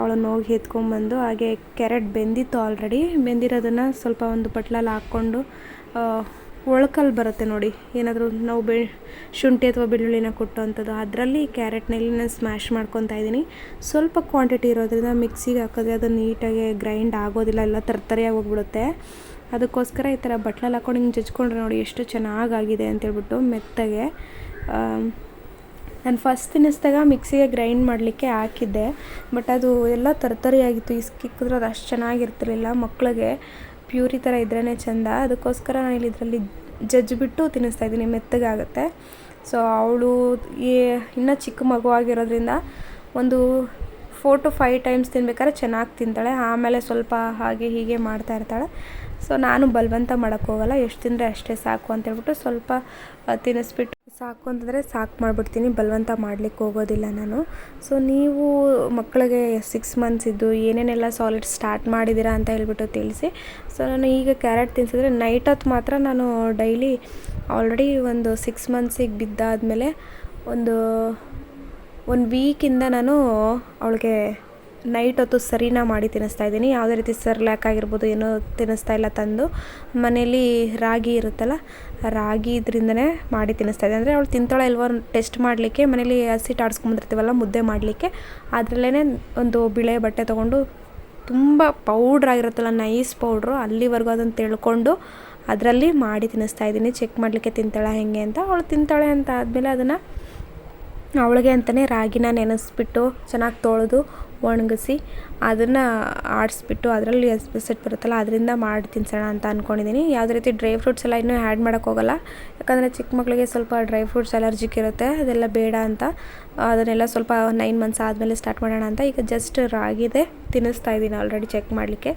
ಅವಳನ್ನು ಹೋಗಿ ಎತ್ಕೊಂಡ್ಬಂದು ಹಾಗೆ ಕ್ಯಾರೆಟ್ ಬೆಂದಿತ್ತು ಆಲ್ರೆಡಿ. ಬೆಂದಿರೋದನ್ನು ಸ್ವಲ್ಪ ಒಂದು ಬಟ್ಲಲ್ಲಿ ಹಾಕ್ಕೊಂಡು ಒಳಕಲ್ಲಿ ಬರುತ್ತೆ ನೋಡಿ, ಏನಾದರೂ ನಾವು ಶುಂಠಿ ಅಥವಾ ಬೆಳ್ಳುಳ್ಳಿನ ಕೊಟ್ಟು ಅಂಥದ್ದು, ಅದರಲ್ಲಿ ಕ್ಯಾರೆಟ್ನಲ್ಲಿ ನಾನು ಸ್ಮ್ಯಾಶ್ ಮಾಡ್ಕೊತಾ ಇದ್ದೀನಿ. ಸ್ವಲ್ಪ ಕ್ವಾಂಟಿಟಿ ಇರೋದ್ರಿಂದ ಮಿಕ್ಸಿಗೆ ಹಾಕಿದ್ರೆ ಅದು ನೀಟಾಗಿ ಗ್ರೈಂಡ್ ಆಗೋದಿಲ್ಲ, ಎಲ್ಲ ತರತರಿಯಾಗಿ ಹೋಗ್ಬಿಡುತ್ತೆ. ಅದಕ್ಕೋಸ್ಕರ ಈ ಥರ ಬಟ್ಲಲ್ಲಿ ಹಾಕೊಂಡು ಹಿಂಗೆ ಜಜ್ಕೊಂಡ್ರೆ ನೋಡಿ ಎಷ್ಟು ಚೆನ್ನಾಗಾಗಿದೆ ಅಂತೇಳ್ಬಿಟ್ಟು ಮೆತ್ತಗೆ. ನಾನು ಫಸ್ಟ್ ತಿನ್ನಿಸಿದಾಗ ಮಿಕ್ಸಿಗೆ ಗ್ರೈಂಡ್ ಮಾಡಲಿಕ್ಕೆ ಹಾಕಿದ್ದೆ, ಬಟ್ ಅದು ಎಲ್ಲ ತರತರಿಯಾಗಿತ್ತು. ಇಕ್ಕಿದ್ರೆ ಅದು ಅಷ್ಟು ಚೆನ್ನಾಗಿರ್ತಿರ್ಲಿಲ್ಲ. ಮಕ್ಕಳಿಗೆ ಪ್ಯೂರಿ ಥರ ಇದ್ರೇ ಚೆಂದ. ಅದಕ್ಕೋಸ್ಕರ ನಾನು ಇಲ್ಲಿ ಇದರಲ್ಲಿ ಜಜ್ಜಿಬಿಟ್ಟು ತಿನ್ನಿಸ್ತಾಯಿದ್ದೀನಿ, ಮೆತ್ತಗಾಗುತ್ತೆ. ಸೊ ಅವಳು ಇನ್ನೂ ಚಿಕ್ಕ ಮಗು ಆಗಿರೋದ್ರಿಂದ ಒಂದು 4 to 5 ಟೈಮ್ಸ್ ತಿನ್ಬೇಕಾದ್ರೆ ಚೆನ್ನಾಗಿ ತಿಂತಾಳೆ. ಆಮೇಲೆ ಸ್ವಲ್ಪ ಹಾಗೆ ಹೀಗೆ ಮಾಡ್ತಾ ಇರ್ತಾಳೆ. ಸೊ ನಾನು ಬಲವಂತ ಮಾಡೋಕ್ಕೋಗಲ್ಲ, ಎಷ್ಟು ತಿಂದರೆ ಅಷ್ಟೇ ಸಾಕು ಅಂತೇಳ್ಬಿಟ್ಟು ಸ್ವಲ್ಪ ತಿನ್ನಿಸ್ಬಿಟ್ಟು ಸಾಕು ಅಂತಂದರೆ ಸಾಕು ಮಾಡಿಬಿಡ್ತೀನಿ, ಬಲವಂತ ಮಾಡಲಿಕ್ಕೆ ಹೋಗೋದಿಲ್ಲ ನಾನು. ಸೊ ನೀವು ಮಕ್ಕಳಿಗೆ 6 ಮಂತ್ಸ್ ಇದ್ದು ಏನೇನೆಲ್ಲ ಸಾಲಿಡ್ ಸ್ಟಾರ್ಟ್ ಮಾಡಿದ್ದೀರಾ ಅಂತ ಹೇಳ್ಬಿಟ್ಟು ತಿಳಿಸಿ. ಸೊ ನಾನು ಈಗ ಕ್ಯಾರೆಟ್ ತಿನ್ನಿಸಿದ್ರೆ ನೈಟ್ ಹೊತ್ತು ಮಾತ್ರ ನಾನು ಡೈಲಿ ಆಲ್ರೆಡಿ ಒಂದು 6 ಮಂತ್ಸಿಗೆ ಬಿದ್ದಾದಮೇಲೆ ಒಂದು 1 ವೀಕಿಂದ ನಾನು ಅವಳಿಗೆ ನೈಟ್ ಹೊತ್ತು ಸರಿನ ಮಾಡಿ ತಿನ್ನಿಸ್ತಾ ಇದ್ದೀನಿ. ಯಾವುದೇ ರೀತಿ ಸರ್ಲ್ಯಾಕ್ ಆಗಿರ್ಬೋದು ಏನೋ ತಿನ್ನಿಸ್ತಾ ಇಲ್ಲ. ತಂದು ಮನೇಲಿ ರಾಗಿ ಇರುತ್ತಲ್ಲ, ರಾಗಿ ಇದರಿಂದನೇ ಮಾಡಿ ತಿನ್ನಿಸ್ತಾ ಇದ್ದೆ. ಅಂದರೆ ಅವಳು ತಿಂತಾಳೆ ಇಲ್ವೋ ಟೆಸ್ಟ್ ಮಾಡಲಿಕ್ಕೆ ಮನೇಲಿ ಹಸಿಟ್ಟು ಆಡಿಸ್ಕೊಂಡ್ಬಿಟ್ಟಿರ್ತೀವಲ್ಲ ಮುದ್ದೆ ಮಾಡಲಿಕ್ಕೆ, ಅದರಲ್ಲೇ ಒಂದು ಬಿಳೆ ಬಟ್ಟೆ ತೊಗೊಂಡು ತುಂಬ ಪೌಡ್ರಾಗಿರುತ್ತಲ್ಲ, ನೈಸ್ ಪೌಡ್ರು, ಅಲ್ಲಿವರೆಗೂ ಅದನ್ನು ತಿಳ್ಕೊಂಡು ಅದರಲ್ಲಿ ಮಾಡಿ ತಿನ್ನಿಸ್ತಾ ಇದ್ದೀನಿ. ಚೆಕ್ ಮಾಡಲಿಕ್ಕೆ ತಿಂತಾಳೆ ಹೇಗೆ ಅಂತ. ಅವಳು ತಿಂತಾಳೆ ಅಂತ ಆದಮೇಲೆ ಅದನ್ನು ಅವಳಿಗೆ ಅಂತಲೇ ರಾಗಿನ ನೆನೆಸ್ಬಿಟ್ಟು ಚೆನ್ನಾಗಿ ತೊಳೆದು ಒಣಗಿಸಿ ಅದನ್ನು ಆಡಿಸ್ಬಿಟ್ಟು ಅದರಲ್ಲಿ ಎಸ್ಪೆಸೆಟ್ ಬರುತ್ತಲ್ಲ ಅದರಿಂದ ಮಾಡಿ ತಿನ್ಸೋಣ ಅಂತ ಅಂದ್ಕೊಂಡಿದ್ದೀನಿ. ಯಾವುದೇ ರೀತಿ ಡ್ರೈ ಫ್ರೂಟ್ಸ್ ಎಲ್ಲ ಇನ್ನೂ ಆ್ಯಡ್ ಮಾಡೋಕ್ಕೋಗಲ್ಲ, ಯಾಕಂದರೆ ಚಿಕ್ಕ ಮಕ್ಕಳಿಗೆ ಸ್ವಲ್ಪ ಡ್ರೈ ಫ್ರೂಟ್ಸ್ ಅಲರ್ಜಿಕ್ ಇರುತ್ತೆ, ಅದೆಲ್ಲ ಬೇಡ ಅಂತ ಅದನ್ನೆಲ್ಲ ಸ್ವಲ್ಪ 9 ಮಂತ್ಸ್ ಆದಮೇಲೆ ಸ್ಟಾರ್ಟ್ ಮಾಡೋಣ ಅಂತ ಈಗ ಜಸ್ಟ್ ರಾಗಿದೆ ತಿನ್ನಿಸ್ತಾ ಇದ್ದೀನಿ. ಆಲ್ರೆಡಿ ಚೆಕ್ ಮಾಡಲಿಕ್ಕೆ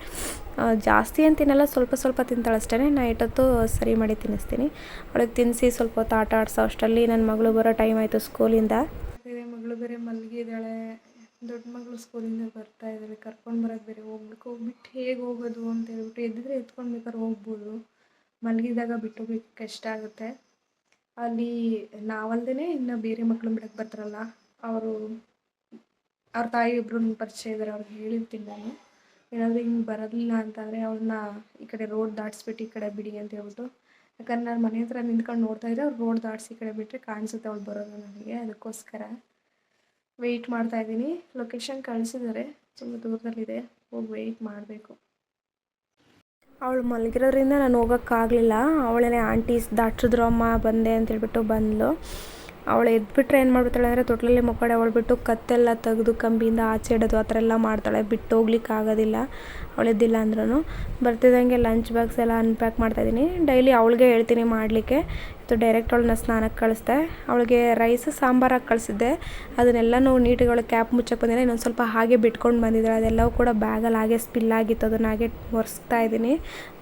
ಜಾಸ್ತಿ ಏನು ತಿನ್ನಲ್ಲ, ಸ್ವಲ್ಪ ತಿಂತಾಳೆ ಅಷ್ಟೇ. ನೈಟ್ ಹೊತ್ತು ಸರಿ ಮಾಡಿ ತಿನ್ನಿಸ್ತೀನಿ. ಅವಳಿಗೆ ತಿನ್ನಿಸಿ ಸ್ವಲ್ಪ ಹೊತ್ತು ಆಟ ಆಡಿಸೋ ಅಷ್ಟರಲ್ಲಿ ನನ್ನ ಮಗಳು ಬರೋ ಟೈಮ್ ಆಯಿತು ಸ್ಕೂಲಿಂದ. ಮಗಳು ಬೇರೆ ಮಲಗಿದ್ದಾಳೆ, ದೊಡ್ಡ ಮಗಳು ಸ್ಕೂಲಿಂದ ಬರ್ತಾ ಇದ್ದಾಳೆ, ಕರ್ಕೊಂಡು ಬರೋದು ಬೇರೆ ಹೋಗ್ಬಿಟ್ಟು ಹೇಗೆ ಹೋಗೋದು ಅಂತ ಹೇಳ್ಬಿಟ್ಟು ಎದ್ದಿದ್ರೆ ಎತ್ಕೊಂಡು ಬೇಕಾದ್ರೆ ಹೋಗ್ಬೋದು, ಮಲಗಿದಾಗ ಬಿಟ್ಟೋಗ್ಲಿಕ್ಕೆ ಕಷ್ಟ ಆಗುತ್ತೆ. ಅಲ್ಲಿ ನಾವಲ್ದೇ ಇನ್ನು ಬೇರೆ ಮಕ್ಕಳು ಬಿಡಕ್ಕೆ ಬರ್ತಾರಲ್ಲ ಅವ್ರ ತಾಯಿ ಇಬ್ಬರು ಪರಿಚಯ ಇದ್ದಾರೆ, ಅವ್ರಿಗೆ ಹೇಳಿರ್ತೀನಿ ನಾನು. ಏನಾದರೂ ಹಿಂಗೆ ಬರೋದಿಲ್ಲ ಅಂತಂದರೆ ಅವ್ರನ್ನ ಈ ಕಡೆ ರೋಡ್ ದಾಟಿಸ್ಬಿಟ್ಟು ಈ ಕಡೆ ಬಿಡಿ ಅಂತ ಹೇಳ್ಬಿಟ್ಟು. ಯಾಕಂದ್ರೆ ನಾನು ಮನೆ ಹತ್ರ ನಿಂತ್ಕೊಂಡು ನೋಡ್ತಾ ಇದ್ದೆ, ಅವ್ರು ರೋಡ್ ದಾಟಿಸಿ ಈ ಕಡೆ ಬಿಟ್ಟರೆ ಕಾಣಿಸುತ್ತೆ ಅವಳು ಬರೋದು ನನಗೆ. ಅದಕ್ಕೋಸ್ಕರ ವೆಯ್ಟ್ ಮಾಡ್ತಾಯಿದ್ದೀನಿ. ಲೊಕೇಶನ್ ಕಳಿಸಿದ್ದಾರೆ, ತುಂಬ ದೂರದಲ್ಲಿದೆ, ಹೋಗಿ ವೆಯ್ಟ್ ಮಾಡಬೇಕು. ಅವಳು ಮಲಗಿರೋದ್ರಿಂದ ನಾನು ಹೋಗೋಕ್ಕಾಗಲಿಲ್ಲ. ಅವಳೇ ಆಂಟೀಸ್ ದಾಟಿಸಿದ್ರು ಅಮ್ಮ ಬಂದೆ ಅಂತೇಳ್ಬಿಟ್ಟು ಬಂದಳು. ಅವಳು ಎದ್ಬಿಟ್ರೆ ಏನು ಮಾಡ್ಬಿಡ್ತಾಳೆ ಅಂದರೆ ತೊಟ್ಲಲ್ಲಿ ಮಕ್ಕಡೆ ಅವಳು ಬಿಟ್ಟು ಕತ್ತೆಲ್ಲ ತೆಗೆದು ಕಂಬಿಯಿಂದ ಆಚೆ ಇಡೋದು ಆ ಥರ ಎಲ್ಲ ಮಾಡ್ತಾಳೆ. ಬಿಟ್ಟು ಹೋಗ್ಲಿಕ್ಕೆ ಆಗೋದಿಲ್ಲ ಅವಳು ಎದ್ದಿಲ್ಲ ಅಂದ್ರೂ. ಬರ್ತಿದ್ದಂಗೆ ಲಂಚ್ ಬಾಕ್ಸ್ ಎಲ್ಲ ಅನ್ಪ್ಯಾಕ್ ಮಾಡ್ತಾಯಿದ್ದೀನಿ. ಡೈಲಿ ಅವಳಿಗೆ ಹೇಳ್ತೀನಿ ಮಾಡಲಿಕ್ಕೆ. ಇವತ್ತು ಡೈರೆಕ್ಟ್ ಅವಳನ್ನ ಸ್ನಾನಕ್ಕೆ ಕಳಿಸ್ದೆ. ಅವಳಿಗೆ ರೈಸ್ ಸಾಂಬಾರಾಗಿ ಕಳಿಸಿದ್ದೆ, ಅದನ್ನೆಲ್ಲನೂ ನೀಟಾಗಿ ಅವಳಿಗೆ ಕ್ಯಾಪ್ ಮುಚ್ಚಕ್ಕೆ ಬಂದಿಲ್ಲ, ಇನ್ನೊಂದು ಸ್ವಲ್ಪ ಹಾಗೆ ಬಿಟ್ಕೊಂಡು ಬಂದಿದ್ದಾಳೆ. ಅದೆಲ್ಲವೂ ಕೂಡ ಬ್ಯಾಗಲ್ಲಿ ಹಾಗೆ ಸ್ಪಿಲ್ ಆಗಿತ್ತು, ಅದನ್ನು ಹಾಗೆ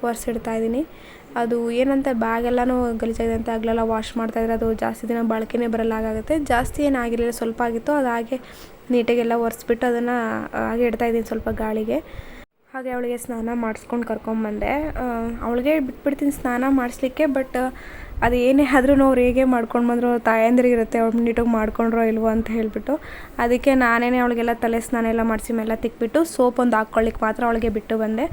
ಒರೆಸಿಡ್ತಾ ಇದ್ದೀನಿ. ಅದು ಏನಂತ ಬ್ಯಾಗೆಲ್ಲನೂ ಗಲೀಜಾಗಿದೆ ಅಂತ ಆಗಲೆಲ್ಲ ವಾಶ್ ಮಾಡ್ತಾಯಿದ್ರೆ ಅದು ಜಾಸ್ತಿ ದಿನ ಬಾಳಿಕೆನೇ ಬರಲ್ಲ, ಆಗುತ್ತೆ. ಜಾಸ್ತಿ ಏನಾಗಿರಲಿಲ್ಲ, ಸ್ವಲ್ಪ ಆಗಿತ್ತು, ಅದು ಹಾಗೆ ನೀಟಾಗೆಲ್ಲ ಒರೆಸ್ಬಿಟ್ಟು ಅದನ್ನು ಹಾಗೆ ಇಡ್ತಾಯಿದ್ದೀನಿ ಸ್ವಲ್ಪ ಗಾಳಿಗೆ. ಹಾಗೆ ಅವಳಿಗೆ ಸ್ನಾನ ಮಾಡಿಸ್ಕೊಂಡು ಕರ್ಕೊಂಬಂದೆ. ಅವಳಿಗೆ ಬಿಟ್ಬಿಡ್ತೀನಿ ಸ್ನಾನ ಮಾಡಿಸ್ಲಿಕ್ಕೆ, ಬಟ್ ಅದು ಏನೇ ಆದ್ರೂ ಅವ್ರು ಹೇಗೆ ಮಾಡ್ಕೊಂಡು ಬಂದರು ತಾಯಂದಿರಿಗಿರುತ್ತೆ ಅವ್ಳು ನೀಟಾಗಿ ಮಾಡ್ಕೊಂಡ್ರೋ ಇಲ್ವೋ ಅಂತ ಹೇಳಿಬಿಟ್ಟು. ಅದಕ್ಕೆ ನಾನೇ ಅವಳಿಗೆಲ್ಲ ತಲೆ ಸ್ನಾನ ಎಲ್ಲ ಮಾಡಿಸಿ ಮೇಲೆ ತಿಕ್ಬಿಟ್ಟು ಸೋಪ್ ಒಂದು ಹಾಕ್ಕೊಳ್ಳಿಕ್ಕೆ ಮಾತ್ರ ಅವಳಿಗೆ ಬಿಟ್ಟು ಬಂದೆ.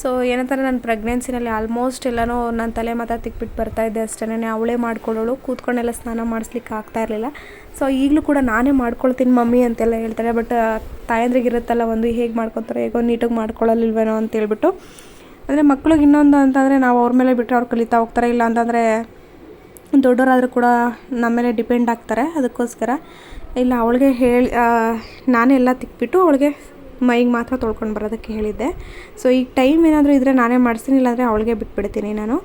ಸೊ ಏನಂತಾರೆ ನನ್ನ ಪ್ರೆಗ್ನೆನ್ಸಿನಲ್ಲಿ ಆಲ್ಮೋಸ್ಟ್ ಎಲ್ಲನೂ ನನ್ನ ತಲೆ ಮಾತ್ರ ತಿಕ್ಬಿಟ್ಟು ಬರ್ತಾಯಿದ್ದೆ ಅಷ್ಟೇ. ಅವಳೇ ಮಾಡ್ಕೊಳ್ಳೋಳು, ಕೂತ್ಕೊಂಡೆಲ್ಲ ಸ್ನಾನ ಮಾಡಿಸ್ಲಿಕ್ಕೆ ಆಗ್ತಾಯಿರಲಿಲ್ಲ. ಸೊ ಈಗಲೂ ಕೂಡ ನಾನೇ ಮಾಡ್ಕೊಳ್ತೀನಿ ಮಮ್ಮಿ ಅಂತೆಲ್ಲ ಹೇಳ್ತಾರೆ. ಬಟ್ ತಾಯಂದ್ರಿಗಿರುತ್ತಲ್ಲ ಒಂದು ಹೇಗೆ ಮಾಡ್ಕೊತಾರೆ, ಹೇಗೋ ನೀಟಾಗಿ ಮಾಡ್ಕೊಳ್ಳಲಿಲ್ವೇನೋ ಅಂತೇಳ್ಬಿಟ್ಟು. ಅಂದರೆ ಮಕ್ಳಿಗೆ ಇನ್ನೊಂದು ಅಂತಂದರೆ ನಾವು ಅವ್ರ ಮೇಲೆ ಬಿಟ್ಟರೆ ಅವ್ರು ಕಲಿತಾ ಹೋಗ್ತಾರೆ, ಇಲ್ಲ ಅಂತಂದರೆ ದೊಡ್ಡವರಾದರೂ ಕೂಡ ನಮ್ಮ ಮೇಲೆ ಡಿಪೆಂಡ್ ಆಗ್ತಾರೆ. ಅದಕ್ಕೋಸ್ಕರ ಇಲ್ಲ ಅವಳಿಗೆ ನಾನೇ ಎಲ್ಲ ತಿಕ್ಬಿಟ್ಟು ಅವಳಿಗೆ ಮೈಗೆ ಮಾತ್ರ ತೊಳ್ಕೊಂಡು ಬರೋದಕ್ಕೆ ಹೇಳಿದ್ದೆ. ಸೊ ಈಗ ಟೈಮ್ ಏನಾದರೂ ಇದ್ದರೆ ನಾನೇ ಮಾಡಿಸ್ತೀನಿ, ಇಲ್ಲಾಂದರೆ ಅವಳಿಗೆ ಬಿಟ್ಬಿಡ್ತೀನಿ ನಾನು.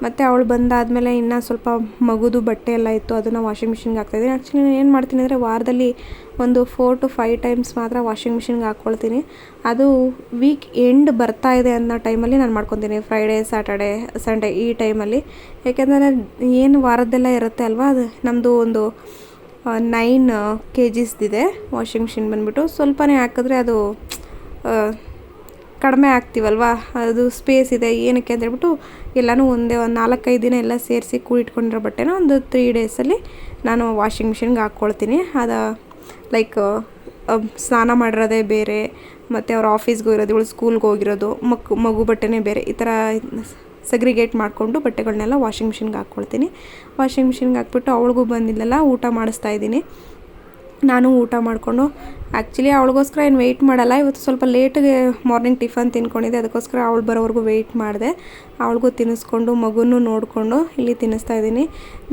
ಮತ್ತು ಅವಳು ಬಂದಾದಮೇಲೆ ಇನ್ನೂ ಸ್ವಲ್ಪ ಮಗುದು ಬಟ್ಟೆ ಎಲ್ಲ ಇತ್ತು, ಅದನ್ನು ವಾಷಿಂಗ್ ಮಿಷಿನ್ಗೆ ಹಾಕ್ತಾಯಿದ್ದೀನಿ. ಆ್ಯಕ್ಚುಲಿ ನಾನು ಏನು ಮಾಡ್ತೀನಿ ಅಂದರೆ ವಾರದಲ್ಲಿ ಒಂದು 4 to 5 ಟೈಮ್ಸ್ ಮಾತ್ರ ವಾಷಿಂಗ್ ಮಿಷಿನ್ಗೆ ಹಾಕ್ಕೊಳ್ತೀನಿ. ಅದು ವೀಕ್ ಎಂಡ್ ಬರ್ತಾ ಇದೆ ಅನ್ನೋ ಟೈಮಲ್ಲಿ ನಾನು ಮಾಡ್ಕೊತೀನಿ, ಫ್ರೈಡೇ ಸ್ಯಾಟರ್ಡೇ ಸಂಡೇ ಈ ಟೈಮಲ್ಲಿ. ಯಾಕೆಂದರೆ ಏನು ವಾರದ್ದೆಲ್ಲ ಇರುತ್ತೆ ಅಲ್ವಾ, ಅದು ನಮ್ಮದು ಒಂದು 9 kgs ವಾಷಿಂಗ್ ಮಿಷಿನ್ ಬಂದುಬಿಟ್ಟು. ಸ್ವಲ್ಪನೇ ಹಾಕಿದ್ರೆ ಅದು ಕಡಿಮೆ ಆಗ್ತೀವಲ್ವ, ಅದು ಸ್ಪೇಸ್ ಇದೆ ಏನಕ್ಕೆ ಅಂತ ಹೇಳ್ಬಿಟ್ಟು ಎಲ್ಲನೂ ಒಂದು 4-5 ದಿನ ಎಲ್ಲ ಸೇರಿಸಿ ಕೂಡಿಟ್ಕೊಂಡಿರೋ ಬಟ್ಟೆನ ಒಂದು 3 ಡೇಸಲ್ಲಿ ನಾನು ವಾಷಿಂಗ್ ಮಿಷಿನ್ಗೆ ಹಾಕ್ಕೊಳ್ತೀನಿ. ಅದು ಲೈಕ್ ಸ್ನಾನ ಮಾಡಿರೋದೇ ಬೇರೆ, ಮತ್ತು ಅವ್ರ ಆಫೀಸ್ಗೆ ಹೋಗಿರೋದು, ಇವಳು ಸ್ಕೂಲ್ಗೆ ಹೋಗಿರೋದು, ಮಗು ಬಟ್ಟೆನೇ ಬೇರೆ, ಈ ಥರ ಸಗ್ರಿಗೇಟ್ ಮಾಡಿಕೊಂಡು ಬಟ್ಟೆಗಳನ್ನೆಲ್ಲ ವಾಷಿಂಗ್ ಮಿಷಿನ್ಗೆ ಹಾಕ್ಕೊಳ್ತೀನಿ. ವಾಷಿಂಗ್ ಮಿಷಿನ್ಗೆ ಹಾಕ್ಬಿಟ್ಟು ಅವಳಿಗೂ ಬಂದಿಲ್ಲಲ್ಲ ಊಟ ಮಾಡಿಸ್ತಾಯಿದ್ದೀನಿ. ನಾನು ಊಟ ಮಾಡಿಕೊಂಡು ಆ್ಯಕ್ಚುಲಿ ಅವಳಿಗೋಸ್ಕರ ಏನು ವೆಯ್ಟ್ ಮಾಡಲ್ಲ. ಇವತ್ತು ಸ್ವಲ್ಪ ಲೇಟಿಗೆ ಮಾರ್ನಿಂಗ್ ಟಿಫನ್ ತಿನ್ಕೊಂಡಿದ್ದೆ, ಅದಕ್ಕೋಸ್ಕರ ಅವಳು ಬರೋವರೆಗೂ ವೆಯ್ಟ್ ಮಾಡಿದೆ. ಅವಳಿಗೂ ತಿನ್ನಿಸ್ಕೊಂಡು ಮಗುನೂ ನೋಡಿಕೊಂಡು ಇಲ್ಲಿ ತಿನ್ನಿಸ್ತಾಯಿದ್ದೀನಿ.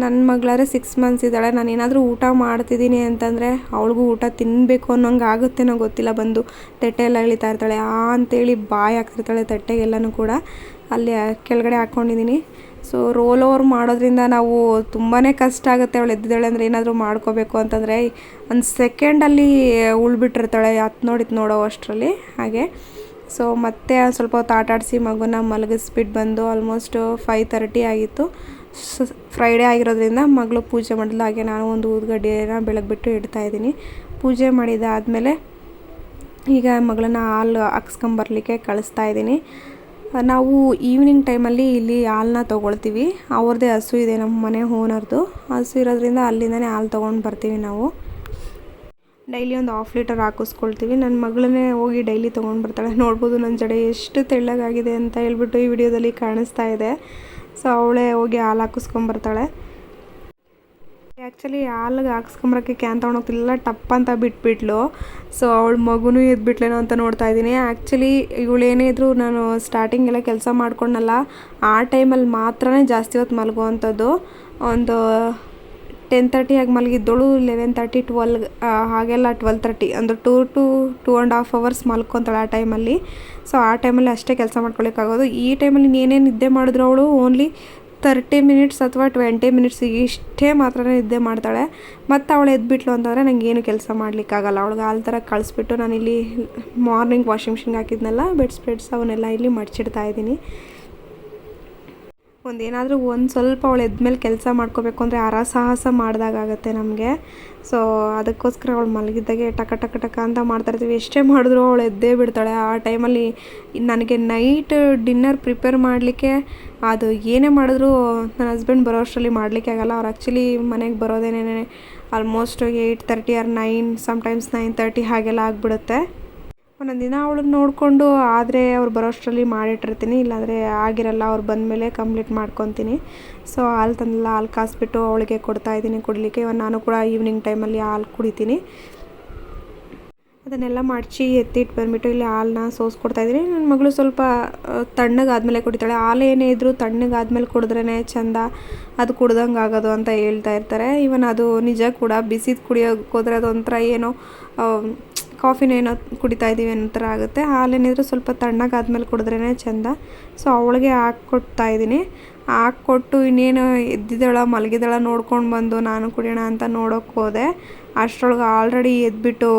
ನನ್ನ ಮಗಳಾದ್ರೆ 6 ಮಂತ್ಸ್ ಇದ್ದಾಳೆ. ನಾನು ಏನಾದರೂ ಊಟ ಮಾಡ್ತಿದ್ದೀನಿ ಅಂತಂದರೆ ಅವಳಿಗೂ ಊಟ ತಿನ್ನಬೇಕು ಅನ್ನೋಂಗೆ ಆಗುತ್ತೇನೋ ಗೊತ್ತಿಲ್ಲ. ಬಂದು ತಟ್ಟೆ ಎಲ್ಲ ಎಳಿತಾ ಇರ್ತಾಳೆ, ಅಂತೇಳಿ ಬಾಯಿ ಹಾಕ್ತಿರ್ತಾಳೆ ತಟ್ಟೆಗೆಲ್ಲನೂ ಕೂಡ. ಅಲ್ಲಿ ಕೆಳಗಡೆ ಹಾಕ್ಕೊಂಡಿದ್ದೀನಿ. ಸೊ ರೋಲ್ ಓವರ್ ಮಾಡೋದ್ರಿಂದ ನಾವು ತುಂಬಾ ಕಷ್ಟ ಆಗುತ್ತೆ. ಅವಳು ಎದ್ದಿದ್ದಾಳೆ ಅಂದರೆ ಏನಾದರೂ ಮಾಡ್ಕೋಬೇಕು ಅಂತಂದರೆ ಒಂದು ಸೆಕೆಂಡಲ್ಲಿ ಉಳ್ಬಿಟ್ಟಿರ್ತಾಳೆ, ನೋಡೋ ಅಷ್ಟರಲ್ಲಿ ಹಾಗೆ. ಸೊ ಮತ್ತೆ ಸ್ವಲ್ಪ ಹೊತ್ತು ಆಟ ಆಡಿಸಿ ಮಗುನ ಮಲಗಿಸ್ಬಿಟ್ಟು ಬಂದು ಆಲ್ಮೋಸ್ಟ್ 5:30 ಆಗಿತ್ತು. ಫ್ರೈಡೇ ಆಗಿರೋದ್ರಿಂದ ಮಗಳು ಪೂಜೆ ಮಾಡಿದ್ಲು. ಹಾಗೆ ನಾನು ಒಂದು ಊದುಗಡ್ಡಿನ ಬೆಳಗ್ಬಿಟ್ಟು ಇಡ್ತಾಯಿದ್ದೀನಿ. ಪೂಜೆ ಮಾಡಿದಾದಮೇಲೆ ಈಗ ಮಗಳನ್ನ ಹಾಲು ಹಾಕ್ಸ್ಕೊಂಬರ್ಲಿಕ್ಕೆ ಕಳಿಸ್ತಾ ಇದ್ದೀನಿ. ನಾವು ಈವ್ನಿಂಗ್ ಟೈಮಲ್ಲಿ ಇಲ್ಲಿ ಹಾಲನ್ನ ತೊಗೊಳ್ತೀವಿ. ಅವ್ರದ್ದೇ ಹಸು ಇದೆ, ನಮ್ಮ ಮನೆ ಓನರ್ದು ಹಸು ಇರೋದ್ರಿಂದ ಅಲ್ಲಿಂದನೇ ಹಾಲು ತೊಗೊಂಡು ಬರ್ತೀವಿ ನಾವು. ಡೈಲಿ ಒಂದು 1/2 ಲೀಟರ್ ಹಾಕಿಸ್ಕೊಳ್ತೀವಿ. ನನ್ನ ಮಗಳನ್ನೇ ಹೋಗಿ ಡೈಲಿ ತೊಗೊಂಡು ಬರ್ತಾಳೆ. ನೋಡ್ಬೋದು ನನ್ನ ಜಡೆ ಎಷ್ಟು ತೆಳ್ಳಗಾಗಿದೆ ಅಂತ ಹೇಳ್ಬಿಟ್ಟು ಈ ವಿಡಿಯೋದಲ್ಲಿ ಕಾಣಿಸ್ತಾ ಇದೆ. ಸೊ ಅವಳೇ ಹೋಗಿ ಹಾಲು ಹಾಕಿಸ್ಕೊಂಬರ್ತಾಳೆ. ಆ್ಯಕ್ಚುಲಿ ಹಾಲಿಗೆ ಹಾಕ್ಸ್ಕೊಂಬರೋಕ್ಕೆ ಕ್ಯಾನ್ ತೊಗೊಂಡೋಗ್ತಿಲ್ಲ, ಟಪ್ ಅಂತ ಬಿಟ್ಬಿಟ್ಲು. ಸೊ ಅವಳ ಮಗುನೂ ಎದ್ಬಿಟ್ಲೇನೋ ಅಂತ ನೋಡ್ತಾ ಇದ್ದೀನಿ. ಆ್ಯಕ್ಚುಲಿ ಇವಳೇನೇ ಇದ್ದರೂ ನಾನು ಸ್ಟಾರ್ಟಿಂಗೆಲ್ಲ ಕೆಲಸ ಮಾಡ್ಕೊಂಡಲ್ಲ, ಆ ಟೈಮಲ್ಲಿ ಮಾತ್ರನೇ ಜಾಸ್ತಿ ಹೊತ್ತು ಮಲಗುವಂಥದ್ದು. ಒಂದು 10:30 ಆಗಿ ಮಲಗಿದ್ದೋಳು 11:30 12 ಹಾಗೆಲ್ಲ 12:30 ಅಂದರೆ 2 to 2.5 hours ಮಲ್ಕೊತಾಳೆ ಆ ಟೈಮಲ್ಲಿ. ಸೊ ಆ ಟೈಮಲ್ಲಿ ಅಷ್ಟೇ ಕೆಲಸ ಮಾಡ್ಕೊಳ್ಳೋಕ್ಕಾಗೋದು. ಈ ಟೈಮಲ್ಲಿ ಏನೇನು ನಿದ್ದೆ ಮಾಡಿದ್ರು ಅವಳು ಓನ್ಲಿ 30 ಮಿನಿಟ್ಸ್ ಅಥವಾ 20 ಮಿನಿಟ್ಸ್ ಇಷ್ಟೇ ಮಾತ್ರ ನಿದ್ದೆ ಮಾಡ್ತಾಳೆ. ಮತ್ತು ಅವಳು ಎದ್ಬಿಟ್ಲು ಅಂತಂದರೆ ನನಗೆ ಏನು ಕೆಲಸ ಮಾಡಲಿಕ್ಕಾಗಲ್ಲ. ಅವಳಿಗೆ ಹಾಲು ಥರ ಕಳಿಸ್ಬಿಟ್ಟು ನಾನಿಲ್ಲಿ ಮಾರ್ನಿಂಗ್ ವಾಷಿಂಗ್ ಮಿಷಿನ್ಗೆ ಹಾಕಿದ್ನಲ್ಲ ಬೆಡ್ ಸ್ಪ್ರೆಡ್ಸ್ ಅವನ್ನೆಲ್ಲ ಇಲ್ಲಿ ಮಡ್ಚಿಡ್ತಾ ಇದ್ದೀನಿ. ಒಂದೇನಾದರೂ ಒಂದು ಸ್ವಲ್ಪ ಅವಳು ಎದ್ಮೇಲೆ ಕೆಲಸ ಮಾಡ್ಕೋಬೇಕು ಅಂದರೆ ಹರಸಾಹಸ ಮಾಡಿದಾಗತ್ತೆ ನಮಗೆ. ಸೊ ಅದಕ್ಕೋಸ್ಕರ ಅವಳು ಮಲಗಿದ್ದಾಗೆ ಟಕ ಟಕ ಟಕ ಅಂತ ಮಾಡ್ತಾಯಿರ್ತೀವಿ. ಎಷ್ಟೇ ಮಾಡಿದ್ರು ಅವಳು ಎದ್ದೇ ಬಿಡ್ತಾಳೆ. ಆ ಟೈಮಲ್ಲಿ ನನಗೆ ನೈಟ್ ಡಿನ್ನರ್ ಪ್ರಿಪೇರ್ ಮಾಡಲಿಕ್ಕೆ ಅದು ಏನೇ ಮಾಡಿದ್ರು ನನ್ನ ಹಸ್ಬೆಂಡ್ ಬರೋ ಅಷ್ಟರಲ್ಲಿ ಮಾಡಲಿಕ್ಕೆ ಆಗಲ್ಲ. ಅವ್ರು ಆ್ಯಕ್ಚುಲಿ ಮನೆಗೆ ಬರೋದೇನೇ ಆಲ್ಮೋಸ್ಟ್ 8:30 or 9, ಸಮ್ಟೈಮ್ಸ್ 9:30 ಹಾಗೆಲ್ಲ ಆಗಿಬಿಡುತ್ತೆ. ಒಂದೊಂದು ದಿನ ಅವಳನ್ನ ನೋಡಿಕೊಂಡು ಆದರೆ ಅವ್ರು ಬರೋಷ್ಟರಲ್ಲಿ ಮಾಡಿಟ್ಟಿರ್ತೀನಿ, ಇಲ್ಲಾಂದರೆ ಆಗಿರಲ್ಲ. ಅವ್ರು ಬಂದಮೇಲೆ ಕಂಪ್ಲೀಟ್ ಮಾಡ್ಕೊತೀನಿ. ಸೊ ಹಾಲು ತಂದೆಲ್ಲ ಹಾಲು ಕಾಯಿಸ್ಬಿಟ್ಟು ಅವಳಿಗೆ ಕೊಡ್ತಾಯಿದ್ದೀನಿ ಕುಡಿಲಿಕ್ಕೆ. ನಾನು ಕೂಡ ಈವ್ನಿಂಗ್ ಟೈಮಲ್ಲಿ ಹಾಲು ಕುಡಿತೀನಿ. ಅದನ್ನೆಲ್ಲ ಮಡಚಿ ಎತ್ತಿಟ್ಟು ಬಂದುಬಿಟ್ಟು ಇಲ್ಲಿ ಹಾಲನ್ನ ಸೋಸ್ಕೊಡ್ತಾಯಿದ್ದೀನಿ. ನನ್ನ ಮಗಳು ಸ್ವಲ್ಪ ತಣ್ಣಗಾದ್ಮೇಲೆ ಕುಡಿತಾಳೆ. ಹಾಲು ಏನೇ ಇದ್ದರೂ ತಣ್ಣಗಾದ್ಮೇಲೆ ಕುಡಿದ್ರೇ ಚೆಂದ, ಅದು ಕುಡ್ದಂಗೆ ಆಗೋದು ಅಂತ ಹೇಳ್ತಾ ಇರ್ತಾರೆ. ಇವನ್ ಅದು ನಿಜ ಕೂಡ. ಬಿಸಿದು ಕುಡಿಯೋಕ್ಕೆ ಹೋದರೆ ಅದೊಂಥರ ಏನೋ ಕಾಫಿನೇನೋ ಕುಡಿತಾ ಇದ್ದೀವಿ ಅನ್ನೋ ಥರ ಆಗುತ್ತೆ. ಹಾಲೇನಿದ್ರು ಸ್ವಲ್ಪ ತಣ್ಣಗಾದ್ಮೇಲೆ ಕುಡಿದ್ರೇ ಚೆಂದ. ಸೊ ಅವಳಿಗೆ ಹಾಕ್ಕೊಡ್ತಾಯಿದ್ದೀನಿ. ಹಾಕ್ಕೊಟ್ಟು ಇನ್ನೇನು ಎದ್ದಿದ್ದಾಳ ಮಲಗಿದ್ದಾಳ ನೋಡ್ಕೊಂಡು ಬಂದು ನಾನು ಕುಡಿಯೋಣ ಅಂತ ನೋಡೋಕ್ಕೆ ಹೋದೆ. ಅಷ್ಟರೊಳಗೆ ಆಲ್ರೆಡಿ ಎದ್ಬಿಟ್ಟು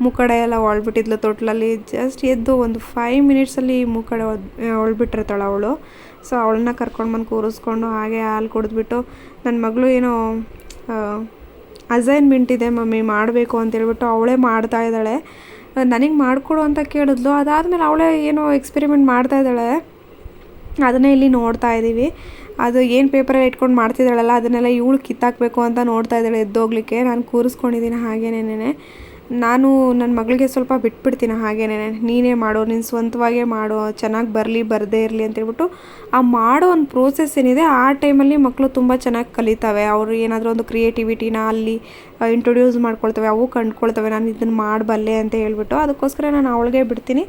ಮುಖಡೆ ಎಲ್ಲ ಒಳ್ಬಿಟ್ಟಿದ್ಲು ತೊಟ್ಲಲ್ಲಿ. ಜಸ್ಟ್ ಎದ್ದು ಒಂದು 5 ಮಿನಿಟ್ಸಲ್ಲಿ ಮುಖಡೆ ಒಳ್ಬಿಟ್ಟಿರ್ತಾಳೆ ಅವಳು. ಸೊ ಅವಳನ್ನ ಕರ್ಕೊಂಡು ಬಂದು ಕೂರಿಸ್ಕೊಂಡು ಹಾಗೆ ಹಾಲು ಕುಡಿದ್ಬಿಟ್ಟು ನನ್ನ ಮಗಳು ಏನೋ ಅಸೈನ್ಮೆಂಟ್ ಇದೆ ಮಮ್ಮಿ ಮಾಡಬೇಕು ಅಂತೇಳ್ಬಿಟ್ಟು ಅವಳೇ ಮಾಡ್ತಾ ಇದ್ದಾಳೆ. ನನಗೆ ಮಾಡಿಕೊಡು ಅಂತ ಕೇಳಿದ್ಲು. ಅದಾದಮೇಲೆ ಅವಳೇ ಏನೋ ಎಕ್ಸ್ಪೆರಿಮೆಂಟ್ ಮಾಡ್ತಾ ಇದ್ದಾಳೆ. ಅದನ್ನೇ ಇಲ್ಲಿ ನೋಡ್ತಾ ಇದ್ದೀವಿ. ಅದು ಏನು ಪೇಪರಲ್ಲಿ ಇಟ್ಕೊಂಡು ಮಾಡ್ತಿದ್ದಾಳಲ್ಲ ಅದನ್ನೆಲ್ಲ ಇವಳು ಕಿತ್ತಾಕಬೇಕು ಅಂತ ನೋಡ್ತಾ ಇದ್ದಾಳೆ ಎದ್ದೋಗ್ಲಿಕ್ಕೆ. ನಾನು ಕೂರಿಸ್ಕೊಂಡಿದ್ದೀನಿ ಹಾಗೇನೇನೆ. ನಾನು ನನ್ನ ಮಗಳಿಗೆ ಸ್ವಲ್ಪ ಬಿಟ್ಬಿಡ್ತೀನಿ ಹಾಗೇನೇ, ನೀನೇ ಮಾಡು, ನೀನು ಸ್ವಂತವಾಗೇ ಮಾಡು, ಚೆನ್ನಾಗಿ ಬರಲಿ ಬರದೇ ಇರಲಿ ಅಂತೇಳ್ಬಿಟ್ಟು ಆ ಮಾಡೋ ಒಂದು ಪ್ರೋಸೆಸ್ ಏನಿದೆ ಆ ಟೈಮಲ್ಲಿ ಮಕ್ಕಳು ತುಂಬ ಚೆನ್ನಾಗಿ ಕಲಿತಾವೆ. ಅವರು ಏನಾದರೂ ಒಂದು ಕ್ರಿಯೇಟಿವಿಟಿನ ಅಲ್ಲಿ ಇಂಟ್ರೊಡ್ಯೂಸ್ ಮಾಡ್ಕೊಳ್ತವೆ, ಅವು ಕಂಡುಕೊಳ್ತವೆ ನಾನು ಇದನ್ನು ಮಾಡಬಲ್ಲೆ ಅಂತ ಹೇಳ್ಬಿಟ್ಟು. ಅದಕ್ಕೋಸ್ಕರ ನಾನು ಅವಳಿಗೆ ಬಿಡ್ತೀನಿ.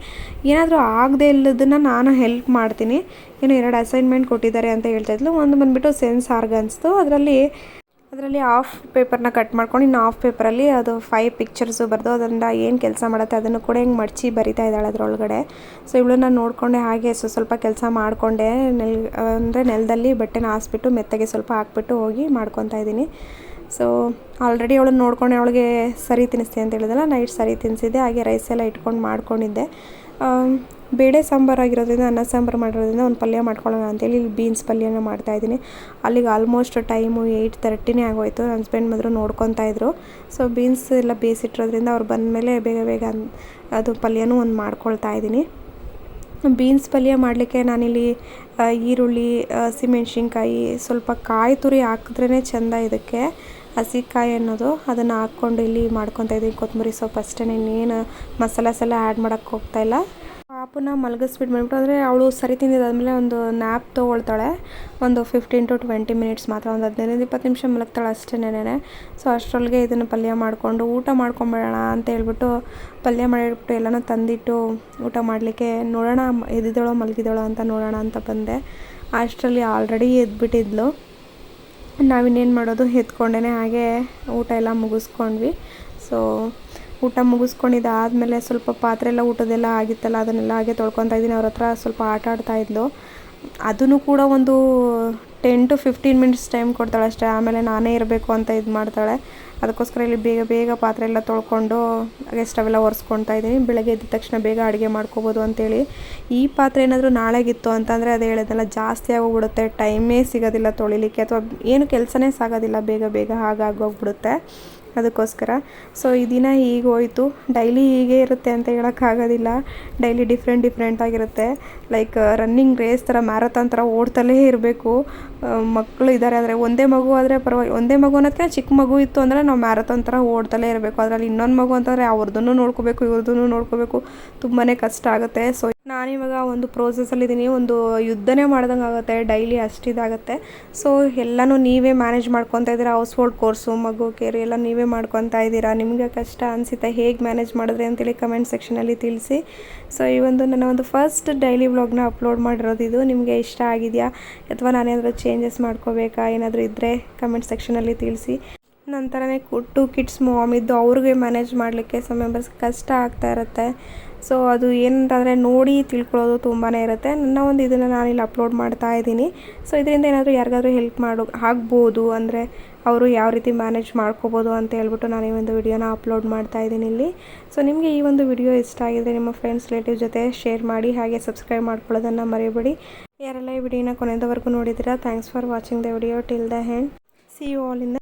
ಏನಾದರೂ ಆಗದೆ ಇಲ್ಲದನ್ನು ನಾನು ಹೆಲ್ಪ್ ಮಾಡ್ತೀನಿ. ಏನೋ 2 ಅಸೈನ್ಮೆಂಟ್ ಕೊಟ್ಟಿದ್ದಾರೆ ಅಂತ ಹೇಳ್ತಾಯಿದ್ಲು. ಒಂದು ಬಂದುಬಿಟ್ಟು ಸೆನ್ಸ್ ಆರ್ಗನ್ಸ್ದು. ಅದರಲ್ಲಿ ಹಾಫ್ ಪೇಪರ್ನ ಕಟ್ ಮಾಡ್ಕೊಂಡು ಇನ್ನು ಹಾಫ್ ಪೇಪರಲ್ಲಿ ಅದು 5 ಪಿಕ್ಚರ್ಸು ಬರೆದು ಅದರಿಂದ ಏನು ಕೆಲಸ ಮಾಡುತ್ತೆ ಅದನ್ನು ಕೂಡ ಹಿಂಗೆ ಮಡಚಿ ಬರಿತಾ ಇದ್ದಾಳೆ ಅದರೊಳಗಡೆ. ಸೊ ಇವಳನ್ನ ನೋಡಿಕೊಂಡೆ ಹಾಗೆ ಸ್ವಲ್ಪ ಕೆಲಸ ಮಾಡಿಕೊಂಡೆ. ನೆಲದಲ್ಲಿ ಬಟ್ಟೆನ ಹಾಸ್ಬಿಟ್ಟು ಮೆತ್ತಗೆ ಸ್ವಲ್ಪ ಹಾಕ್ಬಿಟ್ಟು ಹೋಗಿ ಮಾಡ್ಕೊತಾ ಇದ್ದೀನಿ. ಸೊ ಆಲ್ರೆಡಿ ಅವಳನ್ನ ನೋಡ್ಕೊಂಡೆ. ಅವಳಿಗೆ ಸರಿ ತಿನ್ನಿಸ್ತೀನಿ ಅಂತ ಹೇಳಿದಲ್ಲ, ನೈಟ್ ಸರಿ ತಿನ್ನಿಸಿದ್ದೆ. ಹಾಗೆ ರೈಸ್ ಎಲ್ಲ ಇಟ್ಕೊಂಡು ಮಾಡ್ಕೊಂಡಿದ್ದೆ. ಬೇಳೆ ಸಾಂಬಾರು ಆಗಿರೋದ್ರಿಂದ, ಅನ್ನ ಸಾಂಬಾರು ಮಾಡಿರೋದ್ರಿಂದ ಒಂದು ಪಲ್ಯ ಮಾಡ್ಕೊಳ್ಳೋಣ ಅಂತೇಳಿ ಇಲ್ಲಿ ಬೀನ್ಸ್ ಪಲ್ಯನ ಮಾಡ್ತಾಯಿದ್ದೀನಿ. ಅಲ್ಲಿಗೆ ಆಲ್ಮೋಸ್ಟ್ ಟೈಮು 8:30 ಆಗೋಯಿತು. ನನ್ನ ಹಸ್ಬೆಂಡ್ ಮಾತ್ರ ನೋಡ್ಕೊತಾ ಇದ್ರು. ಸೊ ಬೀನ್ಸ್ ಎಲ್ಲ ಬೇಯಿಸಿಟ್ಟಿರೋದ್ರಿಂದ ಅವ್ರು ಬಂದಮೇಲೆ ಬೇಗ ಅದು ಪಲ್ಯನೂ ಒಂದು ಮಾಡ್ಕೊಳ್ತಾ ಇದ್ದೀನಿ. ಬೀನ್ಸ್ ಪಲ್ಯ ಮಾಡಲಿಕ್ಕೆ ನಾನಿಲ್ಲಿ ಈರುಳ್ಳಿ, ಹಸಿಮೆಣ್ಸಿನ್ಕಾಯಿ, ಸ್ವಲ್ಪ ಕಾಯಿ ತುರಿ ಹಾಕಿದ್ರೇ ಚೆಂದ ಇದಕ್ಕೆ. ಹಸಿಕಾಯಿ ಅನ್ನೋದು ಅದನ್ನು ಹಾಕ್ಕೊಂಡು ಇಲ್ಲಿ ಮಾಡ್ಕೊತಾ ಇದ್ದೀನಿ. ಕೊತ್ತಂಬರಿ ಸೊಪ್ಪು ಅಷ್ಟೇ, ಇನ್ನೇನು ಮಸಾಲಾಸ್ ಎಲ್ಲ ಆ್ಯಡ್ ಮಾಡೋಕ್ಕೆ ಹೋಗ್ತಾಯಿಲ್ಲ. ಪಾಪುನ ಮಲಗಿಸ್ಬಿಟ್ಟು ಬಂದ್ಬಿಟ್ಟು ಅಂದರೆ ಅವಳು ಸರಿ ತಿಂದಿದ್ದಾದಮೇಲೆ ಒಂದು ನ್ಯಾಪ್ ತೊಗೊಳ್ತಾಳೆ. ಒಂದು 15 to 20 ಮಿನಿಟ್ಸ್ ಮಾತ್ರ, ಒಂದು 15-20 ನಿಮಿಷ ಮಲಗ್ತಾಳೆ ಅಷ್ಟೇನೆ. ಸೊ ಅಷ್ಟರೊಳಗೆ ಇದನ್ನು ಪಲ್ಯ ಮಾಡಿಕೊಂಡು ಊಟ ಮಾಡ್ಕೊಂಬೇಡೋಣ ಅಂತ ಹೇಳ್ಬಿಟ್ಟು ಪಲ್ಯ ಮಾಡಿಬಿಟ್ಟು ಎಲ್ಲನೂ ತಂದಿಟ್ಟು ಊಟ ಮಾಡಲಿಕ್ಕೆ ನೋಡೋಣ ಎದ್ದಿದ್ದಾಳೋ ಮಲಗಿದ್ದಾಳೋ ಅಂತ ನೋಡೋಣ ಅಂತ ಬಂದೆ. ಅಷ್ಟರಲ್ಲಿ ಆಲ್ರೆಡಿ ಎದ್ಬಿಟ್ಟಿದ್ಲು. ನಾವಿನ್ನೇನು ಮಾಡೋದು, ಎತ್ಕೊಂಡೇ ಹಾಗೆ ಊಟ ಎಲ್ಲ ಮುಗಿಸ್ಕೊಂಡ್ವಿ. ಸೊ ಊಟ ಮುಗಿಸ್ಕೊಂಡಿದ್ದಾದಮೇಲೆ ಸ್ವಲ್ಪ ಪಾತ್ರೆ ಎಲ್ಲ ಊಟದೆಲ್ಲ ಆಗಿತ್ತಲ್ಲ ಅದನ್ನೆಲ್ಲ ಹಾಗೆ ತೊಳ್ಕೊತಾ ಇದ್ದೀನಿ. ಅವ್ರ ಹತ್ರ ಸ್ವಲ್ಪ ಆಟ ಆಡ್ತಾಯಿದ್ಲು. ಅದನ್ನು ಕೂಡ ಒಂದು 10 to 15 ಮಿನಿಟ್ಸ್ ಟೈಮ್ ಕೊಡ್ತಾಳೆ ಅಷ್ಟೇ. ಆಮೇಲೆ ನಾನೇ ಇರಬೇಕು ಅಂತ ಇದು ಮಾಡ್ತಾಳೆ. ಅದಕ್ಕೋಸ್ಕರ ಇಲ್ಲಿ ಬೇಗ ಬೇಗ ಪಾತ್ರೆ ಎಲ್ಲ ತೊಳ್ಕೊಂಡು ಹಾಗೆ ಸ್ಟವ್ ಎಲ್ಲ ಒರೆಸ್ಕೊಳ್ತಾ ಇದ್ದೀನಿ. ಬೆಳಗ್ಗೆ ಎದ್ದ ತಕ್ಷಣ ಬೇಗ ಅಡುಗೆ ಮಾಡ್ಕೋಬೋದು ಅಂತೇಳಿ. ಈ ಪಾತ್ರೆ ಏನಾದರೂ ನಾಳೆಗಿತ್ತು ಅಂತಂದರೆ ಅದು ಹೇಳಿದ್ನಲ್ಲ ಜಾಸ್ತಿ ಆಗೋಗ್ಬಿಡುತ್ತೆ, ಟೈಮೇ ಸಿಗೋದಿಲ್ಲ ತೊಳಿಲಿಕ್ಕೆ, ಅಥವಾ ಏನು ಕೆಲಸನೇ ಸಾಗೋದಿಲ್ಲ, ಬೇಗ ಬೇಗ ಹಾಗಾಗೋಗ್ಬಿಡುತ್ತೆ. ಅದಕ್ಕೋಸ್ಕರ ಸೊ ಈ ದಿನ ಹೀಗೆ ಹೋಯಿತು. ಡೈಲಿ ಹೀಗೆ ಇರುತ್ತೆ ಅಂತ ಹೇಳೋಕ್ಕಾಗೋದಿಲ್ಲ, ಡೈಲಿ ಡಿಫ್ರೆಂಟ್ ಆಗಿರುತ್ತೆ. ಲೈಕ್ ರನ್ನಿಂಗ್ ರೇಸ್ ಥರ, ಮ್ಯಾರಥಾನ್ ಥರ ಓಡ್ತಲೇ ಇರಬೇಕು. ಮಕ್ಕಳು ಇದ್ದಾರೆ ಅಂದರೆ ಒಂದೇ ಮಗು ಆದರೆ ಪರವಾಗಿ, ಒಂದೇ ಮಗು ಅನ್ನೋದಕ್ಕೆ ಚಿಕ್ಕ ಮಗು ಇತ್ತು ಅಂದರೆ ನಾವು ಮ್ಯಾರಥಾನ್ ಥರ ಓಡ್ತಲೇ ಇರಬೇಕು. ಅದರಲ್ಲಿ ಇನ್ನೊಂದು ಮಗು ಅಂತಂದರೆ ಅವ್ರದ್ದನ್ನು ನೋಡ್ಕೋಬೇಕು, ಇವ್ರದ್ದನ್ನು ನೋಡ್ಕೋಬೇಕು, ತುಂಬಾ ಕಷ್ಟ ಆಗುತ್ತೆ. ಸೊ ನಾನಿವಾಗ ಒಂದು ಪ್ರೋಸೆಸ್ಸಲ್ಲಿದ್ದೀನಿ, ಒಂದು ಯುದ್ಧನೇ ಮಾಡ್ದಂಗೆ ಆಗುತ್ತೆ, ಡೈಲಿ ಅಷ್ಟಿದಾಗುತ್ತೆ. ಸೊ ಎಲ್ಲನೂ ನೀವೇ ಮ್ಯಾನೇಜ್ ಮಾಡ್ಕೊತಾ ಇದ್ದೀರಾ, ಹೌಸ್ ಹೋಲ್ಡ್ ಕೋರ್ಸು, ಮಗು ಕೇರ್ ಎಲ್ಲ ನೀವೇ ಮಾಡ್ಕೊತಾ ಇದ್ದೀರಾ. ನಿಮಗೆ ಕಷ್ಟ ಅನಿಸುತ್ತೆ, ಹೇಗೆ ಮ್ಯಾನೇಜ್ ಮಾಡಿದ್ರೆ ಅಂತೇಳಿ ಕಮೆಂಟ್ ಸೆಕ್ಷನಲ್ಲಿ ತಿಳಿಸಿ. ಸೊ ಈ ಒಂದು ನನ್ನ ಒಂದು ಫಸ್ಟ್ ಡೈಲಿ ವ್ಲಾಗ್ನ ಅಪ್ಲೋಡ್ ಮಾಡಿರೋದು ಇದು. ನಿಮಗೆ ಇಷ್ಟ ಆಗಿದೆಯಾ ಅಥವಾ ನಾನೇನಾದರೂ ಚೇಂಜಸ್ ಮಾಡ್ಕೋಬೇಕಾ ಏನಾದರೂ ಇದ್ದರೆ ಕಮೆಂಟ್ ಸೆಕ್ಷನಲ್ಲಿ ತಿಳಿಸಿ. ನಂತರನೇ 2 ಕಿಡ್ಸ್ ಮಾಮ್ ಇದ್ದು ಅವ್ರಿಗೆ ಮ್ಯಾನೇಜ್ ಮಾಡಲಿಕ್ಕೆ ಸಮ್ ಮೆಂಬರ್ಸ್ ಕಷ್ಟ ಆಗ್ತಾ ಇರುತ್ತೆ. ಸೊ ಅದು ಏನಂತಂದರೆ ನೋಡಿ ತಿಳ್ಕೊಳ್ಳೋದು ತುಂಬಾ ಇರುತ್ತೆ. ನನ್ನ ಒಂದು ಇದನ್ನು ನಾನಿಲ್ಲಿ ಅಪ್ಲೋಡ್ ಮಾಡ್ತಾ ಇದ್ದೀನಿ. ಸೊ ಇದರಿಂದ ಏನಾದರೂ ಯಾರಿಗಾದ್ರೂ ಹೆಲ್ಪ್ ಆಗ್ಬೋದು, ಅಂದರೆ ಅವರು ಯಾವ ರೀತಿ ಮ್ಯಾನೇಜ್ ಮಾಡ್ಕೋಬೋದು ಅಂತ ಹೇಳ್ಬಿಟ್ಟು ನಾನು ಈ ಒಂದು ವಿಡಿಯೋನ ಅಪ್ಲೋಡ್ ಮಾಡ್ತಾ ಇದ್ದೀನಿ ಇಲ್ಲಿ. ಸೊ ನಿಮಗೆ ಈ ಒಂದು ವಿಡಿಯೋ ಇಷ್ಟ ಆಗಿದರೆ ನಿಮ್ಮ ಫ್ರೆಂಡ್ಸ್ ರಿಲೇಟಿವ್ ಜೊತೆ ಶೇರ್ ಮಾಡಿ, ಹಾಗೆ ಸಬ್ಸ್ಕ್ರೈಬ್ ಮಾಡ್ಕೊಳ್ಳೋದನ್ನು ಮರಿಬೇಡಿ. ಯಾರೆಲ್ಲ ಈ ವಿಡಿಯೋನ ಕೊನೆಯವರೆಗೂ ನೋಡಿದ್ದೀರಾ, thanks for watching the video till the end. See you all in the